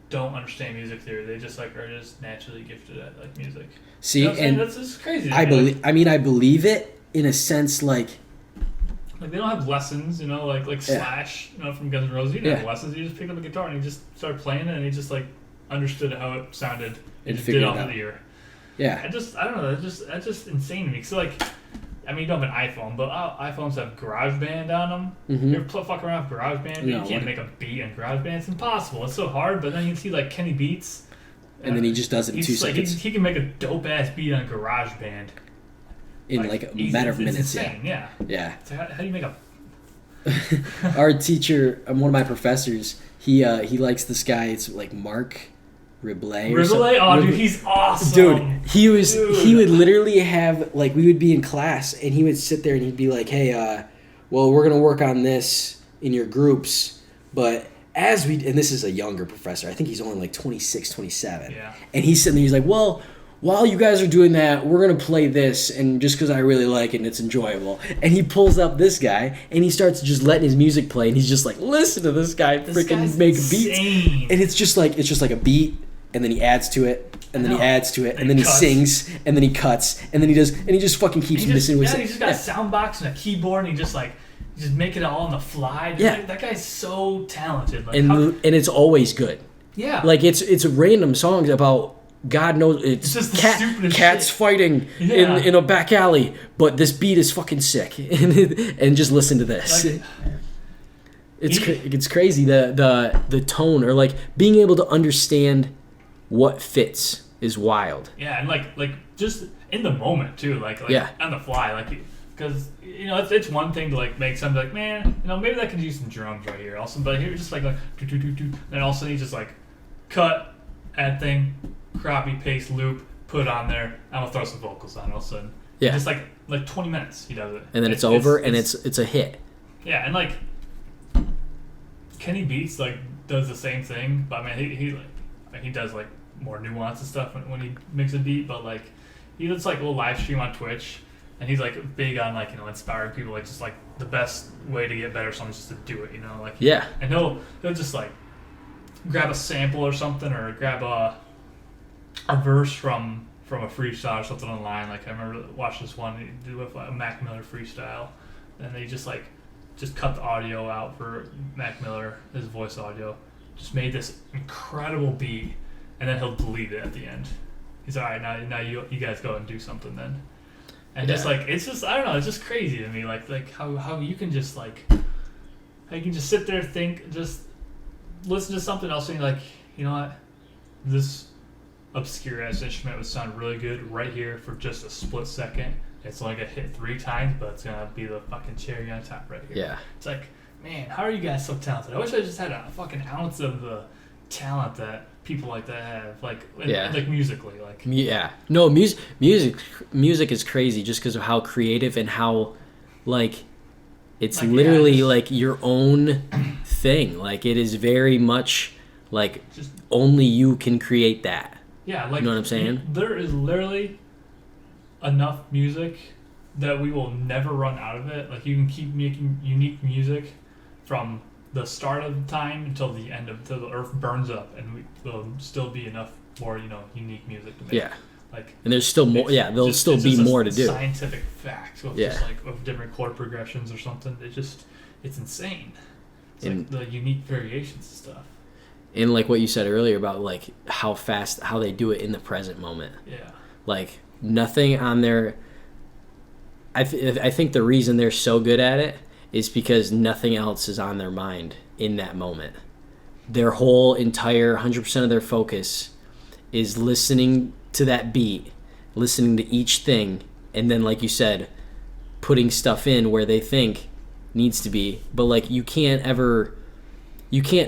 don't understand music theory. They just like are just naturally gifted at like music. See, and that's just crazy. I believe it in a sense, like they don't have lessons, you know, like Slash, you know, from Guns N' Roses. He didn't have lessons. He just picked up a guitar and he just started playing it, and he just like understood how it sounded and just did it off of the ear. Yeah. I don't know. That's just insane to me. So like, I mean, you don't have an iPhone, but iPhones have GarageBand on them. Mm-hmm. You ever fuck around with GarageBand? No, you can't make a beat on GarageBand. It's impossible. It's so hard. But then you can see like Kenny Beats, and then he just does it in 2 seconds. He can make a dope ass beat on GarageBand in like a matter of minutes. Insane. Yeah. So how do you make a? Our teacher, one of my professors, he likes this guy. It's like Mark Riblet. Oh, dude, he's awesome. Dude, he would literally have, like, we would be in class, and he would sit there and he'd be like, hey, well, we're going to work on this in your groups, but and this is a younger professor. I think he's only like 26, 27. Yeah. And he's sitting there, he's like, well, while you guys are doing that, we're going to play this, and just because I really like it and it's enjoyable. And he pulls up this guy, and he starts just letting his music play, and he's just like, listen to this guy freaking make beats. And it's just like a beat, and then he adds to it, and then he adds to it, and then he sings, and then he cuts, and then he just fucking keeps missing. He just got a sound box and a keyboard, and he just make it all on the fly. Dude, that guy's so talented. Like, and it's always good. Yeah. Like it's random songs about God knows it's just cats shit. Fighting in a back alley, but this beat is fucking sick, and just listen to this. Like, it's crazy the tone, or like being able to understand what fits is wild. Yeah, and like just in the moment too, like on the fly, like, because you know it's one thing to like make something like, man, you know, maybe that could use some drums right here, also, but here just like do do do do, then all of a sudden you just like cut, add thing, copy paste loop, put it on there. I'm gonna throw some vocals on all of a sudden. Yeah, just like 20 minutes he does it, and then it's over, and it's a hit. Yeah, and like Kenny Beats like does the same thing, but I mean he does like more nuanced stuff when he makes a beat, but like he does like a little live stream on Twitch, and he's like big on like, you know, inspiring people, like just like the best way to get better something is just to do it, you know, like and he'll just like grab a sample or something, or grab a verse from a freestyle or something online. Like I remember watching this one he did with a Mac Miller freestyle, and they just cut the audio out for Mac Miller, his voice audio, just made this incredible beat, and then he'll delete it at the end. He's all right, now you guys go and do something then. And just like, it's just, I don't know, it's just crazy to me, like how you can just like you can just sit there, think, just listen to something else, and you're like, you know what, this obscure ass instrument would sound really good right here for just a split second. It's only gonna hit 3 times, but it's gonna be the fucking cherry on top right here. Yeah. It's like, man, how are you guys so talented? I wish I just had a fucking ounce of the talent that people like that have, like musically, like. Yeah. No, music is crazy just because of how creative and how, like, it's like, literally like your own thing. Like, it is very much like just only you can create that. Yeah, like, you know what I'm saying? There is literally enough music that we will never run out of it. Like, you can keep making unique music from the start of time until the end until the earth burns up, and there'll still be enough more, unique music to make. Yeah. Like, and there's still more. Yeah, there'll still be more to do. Scientific facts of just like of different chord progressions or something. It's insane. It's like the unique variations and stuff. And like what you said earlier about like how they do it in the present moment. Yeah. Like nothing on their. I think the reason they're so good at it is because nothing else is on their mind in that moment. Their whole entire 100% of their focus is listening to that beat, listening to each thing, and then like you said, putting stuff in where they think needs to be. But like you can't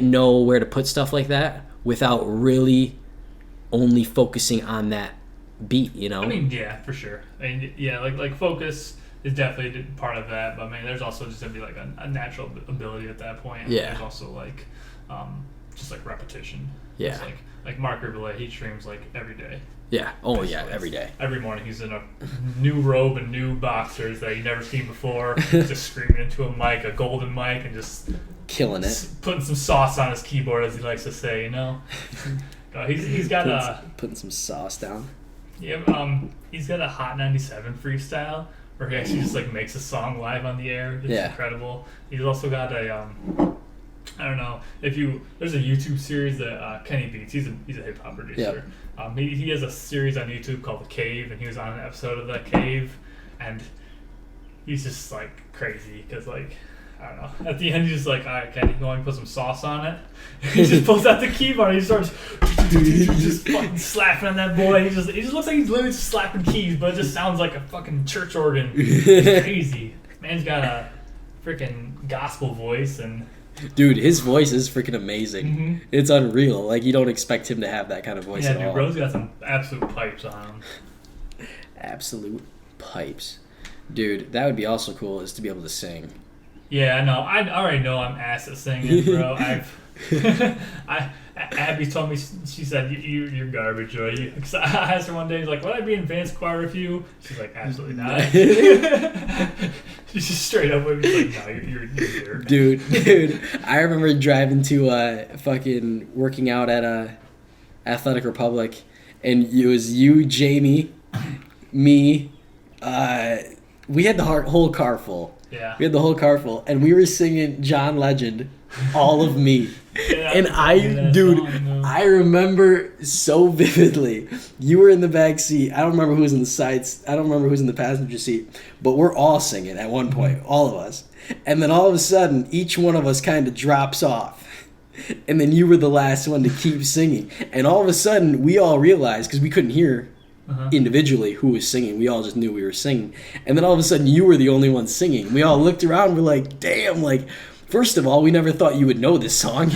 know where to put stuff like that without really only focusing on that beat, I mean, yeah, for sure. I mean, yeah, like focus is definitely part of that, but I mean, there's also just gonna be like a natural ability at that point. Yeah. There's also like, just like repetition. Yeah. It's like Mark Riboulet, he streams like every day. Yeah. Oh basically. yeah, every day. Every morning he's in a new robe and new boxers that you've never seen before, just screaming into a mic, a golden mic, and just killing it. Putting some sauce on his keyboard, as he likes to say. He's got putting some sauce down. Yeah. He's got a Hot 97 freestyle where he actually just like makes a song live on the air. It's incredible. He's also got a I don't know if there's a YouTube series that Kenny Beats. He's a hip hop producer. Yep. He has a series on YouTube called The Cave, and he was on an episode of The Cave, and he's just like crazy because like I don't know. At the end, he's just like, all right, Kenny, you want to put some sauce on it? He just pulls out the keyboard and he starts just fucking slapping on that boy. He just looks like he's literally just slapping keys, but it just sounds like a fucking church organ. It's crazy. Man's got a freaking gospel voice and. Dude, his voice is freaking amazing. Mm-hmm. It's unreal. Like, you don't expect him to have that kind of voice at all. Yeah, dude, bro's got some absolute pipes on him. Absolute pipes. Dude, that would be also cool, is to be able to sing. Yeah, no, I already know I'm ass at singing, bro. Abby told me, she said, you're garbage, right? I asked her one day, like, would I be in Vance choir with you? She's like, absolutely not. She's just straight up with me, like, no, you're there. Dude, I remember driving to fucking working out at Athletic Republic, and it was you, Jamie, me, we had the whole car full. Yeah. We had the whole car full, and we were singing John Legend, All of Me. Yeah, and I remember so vividly. You were in the back seat. I don't remember who was in the sides. I don't remember who was in the passenger seat. But we're all singing at one point, all of us. And then all of a sudden, each one of us kind of drops off. And then you were the last one to keep singing. And all of a sudden, we all realized, because we couldn't hear individually who was singing. We all just knew we were singing. And then all of a sudden, you were the only one singing. We all looked around and we're like, damn, like... First of all, we never thought you would know this song.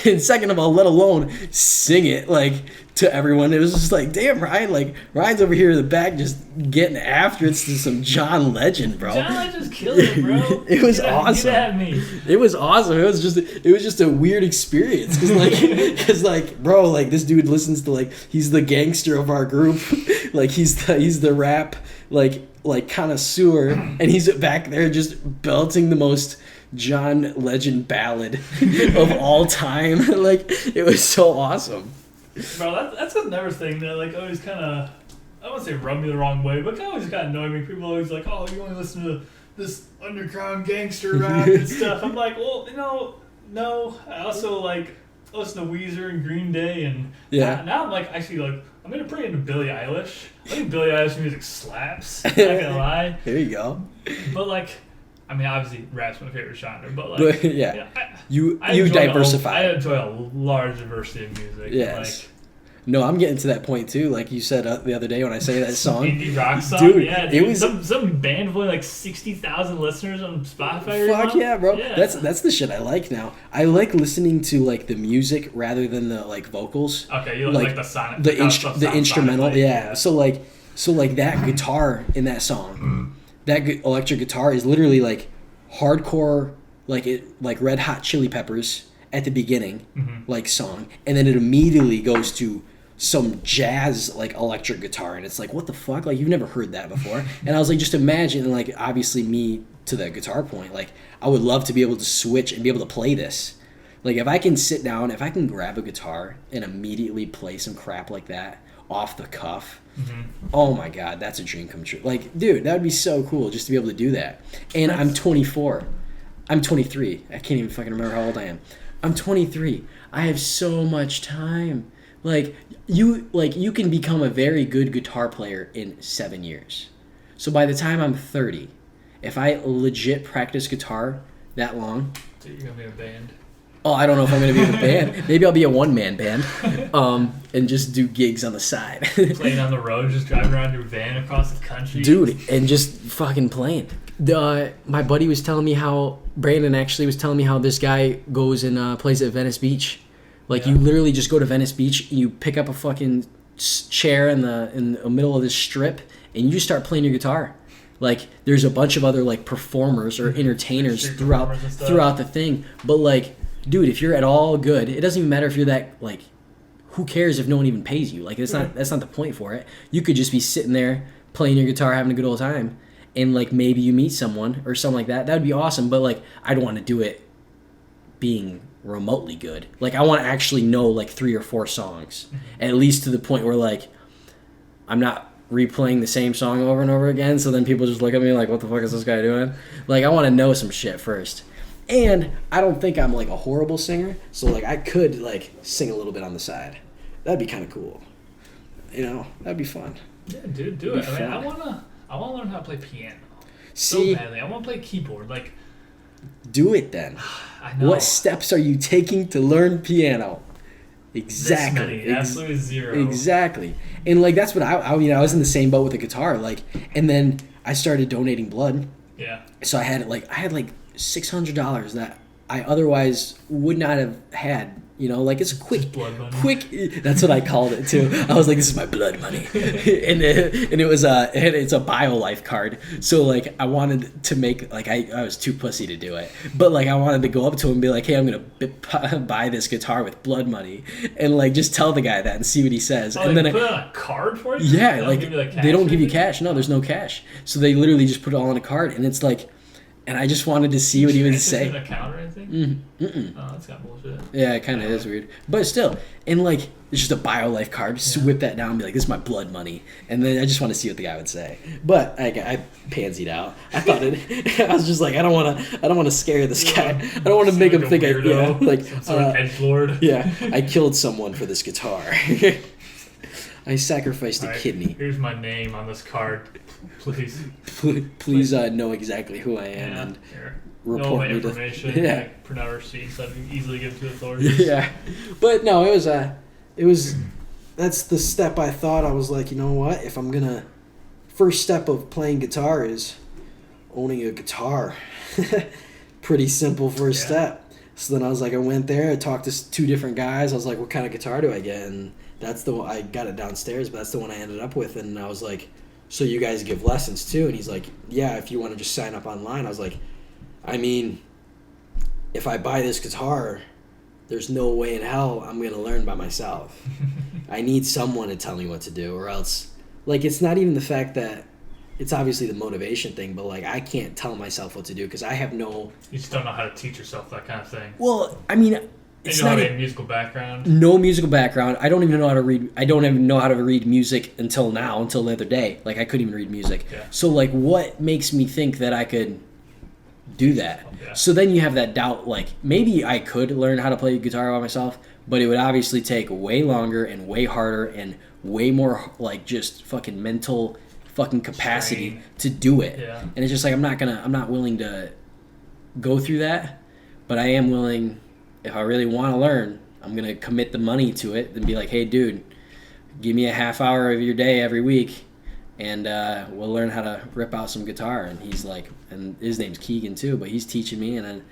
And second of all, let alone sing it, like, to everyone. It was just like, damn, Ryan, like, Ryan's over here in the back just getting after it to some John Legend, bro. John Legend's killing it, bro. It was awesome. Get at me. It was awesome. It was just a weird experience. Cause like, bro, like, this dude listens to, like, he's the gangster of our group. Like, he's the rap, like connoisseur. And he's back there just belting the most John Legend ballad of all time. Like, it was so awesome. Bro, that's another thing that like always kind of, I don't want to say rub me the wrong way, but always kind of annoy me. People always like, oh, you only listen to this underground gangster rap and stuff. I'm like, well, no. I also like listen to Weezer and Green Day, and now I'm like actually like I'm pretty into Billie Eilish. I think Billie Eilish music slaps. Not gonna lie. There you go. But like, I mean, obviously, rap's my favorite genre, but like, But, yeah. you know, You I diversify. enjoy a large diversity of music. Yes. Like, No, I'm getting to that point too. Like you said the other day when I sang that song, indie rock song, dude, yeah, it dude. was Some band with like 60,000 listeners on Spotify. Right fuck now. yeah, bro. Yeah. That's the shit I like now. I like listening to like the music rather than the like vocals. Okay, you like the sonic, the instrumental, sonically, yeah. So like that guitar in that song, that electric guitar is literally like hardcore, like Red Hot Chili Peppers at the beginning, like song, and then it immediately goes to some jazz like electric guitar, and it's like, what the fuck, like you've never heard that before. And I was like, just imagine, like obviously me to the guitar point, like I would love to be able to switch and be able to play this. Like if I can sit down, if I can grab a guitar and immediately play some crap like that off the cuff, oh my god, that's a dream come true. Like dude, that would be so cool just to be able to do that. And I'm 24, I'm 23, I can't even fucking remember how old I am. I'm 23, I have so much time. Like you can become a very good guitar player in 7 years. So by the time I'm 30, if I legit practice guitar that long, so you're gonna be in a band. Oh, I don't know if I'm gonna be in a band. Maybe I'll be a one-man band, and just do gigs on the side. Playing on the road, just driving around your van across the country, dude, and just fucking playing. My buddy was telling me how Brandon actually was telling me how this guy goes and plays at Venice Beach. Like you literally just go to Venice Beach, you pick up a fucking chair in the middle of this strip, and you just start playing your guitar. Like there's a bunch of other like performers or entertainers throughout the thing, but like, dude, if you're at all good, it doesn't even matter if you're that like. Who cares if no one even pays you? Like that's not the point for it. You could just be sitting there playing your guitar, having a good old time, and like maybe you meet someone or something like that. That would be awesome. But like I'd want to do it being remotely good. Like I want to actually know like 3 or 4 songs, at least to the point where like I'm not replaying the same song over and over again. So then people just look at me like, what the fuck is this guy doing? Like I want to know some shit first. And I don't think I'm like a horrible singer, so like I could like sing a little bit on the side. That'd be kind of cool. You know, that'd be fun. Yeah, dude, do it. I mean, I wanna learn how to play piano. See, so badly. I wanna play keyboard. Like, do it then. I know. What steps are you taking to learn piano? Exactly. This many, absolutely 0. Exactly. And like that's what I mean. I was in the same boat with the guitar. Like, and then I started donating blood. Yeah. So I had like $600 that I otherwise would not have had. You know, like it's quick, blood money. Quick. That's what I called it too. I was like, "This is my blood money," and it was it's a BioLife card. So like, I wanted to make like I was too pussy to do it, but like I wanted to go up to him and be like, "Hey, I'm gonna buy this guitar with blood money," and like just tell the guy that and see what he says. Oh, and they then put it on a card for you? Yeah, They don't like give you, cash they don't give you anything? cash. No, there's no cash. So they literally just put it all on a card, and it's like. And I just wanted to see what he would say. An account or anything? Oh, that's kind of bullshit. Yeah, it kind of is weird. But still, and like, it's just a BioLife card. Just whip that down and be like, this is my blood money. And then I just want to see what the guy would say. But I pansied out. I thought I was just like, I don't want to scare this guy. I don't want to make him think some sort of edgelord. Yeah, I killed someone for this guitar. I sacrificed a kidney. Here's my name on this card. Please. Please know exactly who I am and report my me information. to. Yeah. Like, print out receipts so I can easily give to authorities. Yeah, but no, it was. That's the step I thought. I was like, you know what? If I'm gonna, first step of playing guitar is owning a guitar. Pretty simple first step. So then I was like, I went there. I talked to 2 different guys. I was like, what kind of guitar do I get? And that's the one I got it downstairs, but that's the one I ended up with. And I was like, so you guys give lessons too? And he's like, yeah, if you want to just sign up online. I was like, I mean, if I buy this guitar, there's no way in hell I'm going to learn by myself. I need someone to tell me what to do, or else, like, it's not even the fact that it's obviously the motivation thing, but like, I can't tell myself what to do because I have no. You just don't know how to teach yourself that kind of thing. Well, I mean, it's you don't not have a musical background. No musical background. I don't even know how to read. I don't even know how to read music until now, until the other day. Like, I couldn't even read music. Yeah. So, like, what makes me think that I could do that? Yeah. So then you have that doubt, like, maybe I could learn how to play guitar by myself, but it would obviously take way longer and way harder and way more, like, just fucking mental fucking capacity Strain. to do it. Yeah. And it's just like, I'm not willing to go through that, but I am willing, if I really want to learn, I'm going to commit the money to it and be like, hey, dude, give me a half hour of your day every week, and we'll learn how to rip out some guitar. And he's like, and his name's Keegan too, but he's teaching me, and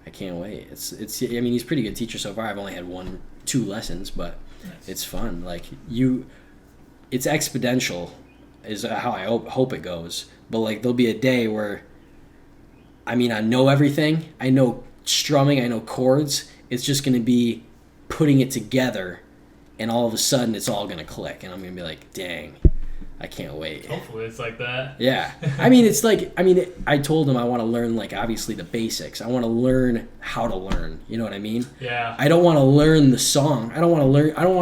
I can't wait. It's. I mean, he's a pretty good teacher so far. I've only had 1-2 lessons, but Nice. it's fun. Like it's exponential, is how I hope it goes. But like, there'll be a day where, I mean, I know everything. I know strumming. I know chords. It's just going to be putting it together, and all of a sudden, it's all going to click, and I'm going to be like, dang. I can't wait. Hopefully it's like that. Yeah. I mean, it's like, I told him I want to learn, like, obviously the basics. I want to learn how to learn. You know what I mean? Yeah. I don't want to learn the song. I don't want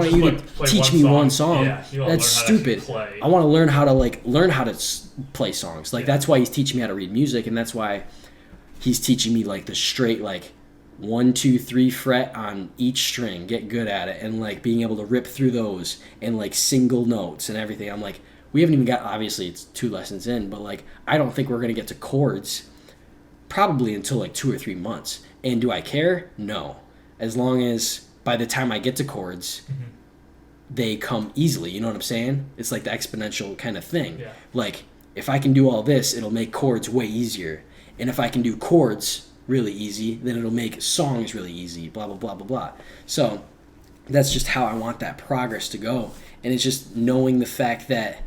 Just you to play teach one me song. one song. Yeah, you wanna That's learn how to actually stupid. play. I want to learn how to, like, play songs. Like, Yeah. that's why he's teaching me how to read music, and that's why he's teaching me, like, the straight, like, 1, 2, 3 fret on each string. Get good at it. And, like, being able to rip through those and, like, single notes and everything. I'm like, we haven't even got, obviously it's 2 lessons in, but like, I don't think we're going to get to chords probably until like 2 or 3 months. And do I care? No. As long as by the time I get to chords, they come easily. You know what I'm saying? It's like the exponential kind of thing. Yeah. Like, if I can do all this, it'll make chords way easier. And if I can do chords really easy, then it'll make songs really easy, blah, blah, blah, blah, blah. So that's just how I want that progress to go. And it's just knowing the fact that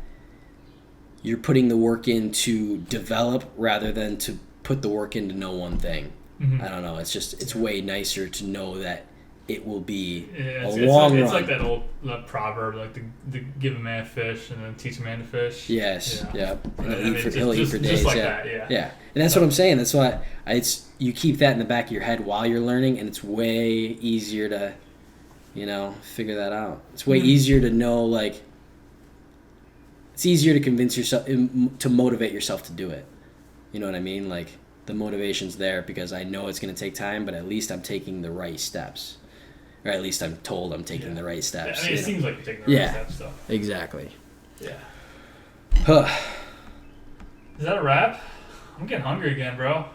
you're putting the work in to develop rather than to put the work into know one thing. Mhm. I don't know. It's way nicer to know that it will be Yeah, a it's long like, it's run. like that old proverb, like the give a man a fish and then teach a man to fish. Yes, yeah. And I mean, he'll eat for days. just like yeah. that, yeah. Yeah. And that's what I'm saying. That's why it's you keep that in the back of your head while you're learning, and it's way easier to, figure that out. It's way easier to know, like, it's easier to convince yourself, to motivate yourself to do it. You know what I mean? Like, the motivation's there because I know it's going to take time, but at least I'm taking the right steps. Or at least I'm told I'm taking the right steps. I mean, it seems like you're taking the right steps, though. Exactly. Yeah. Is that a wrap? I'm getting hungry again, bro.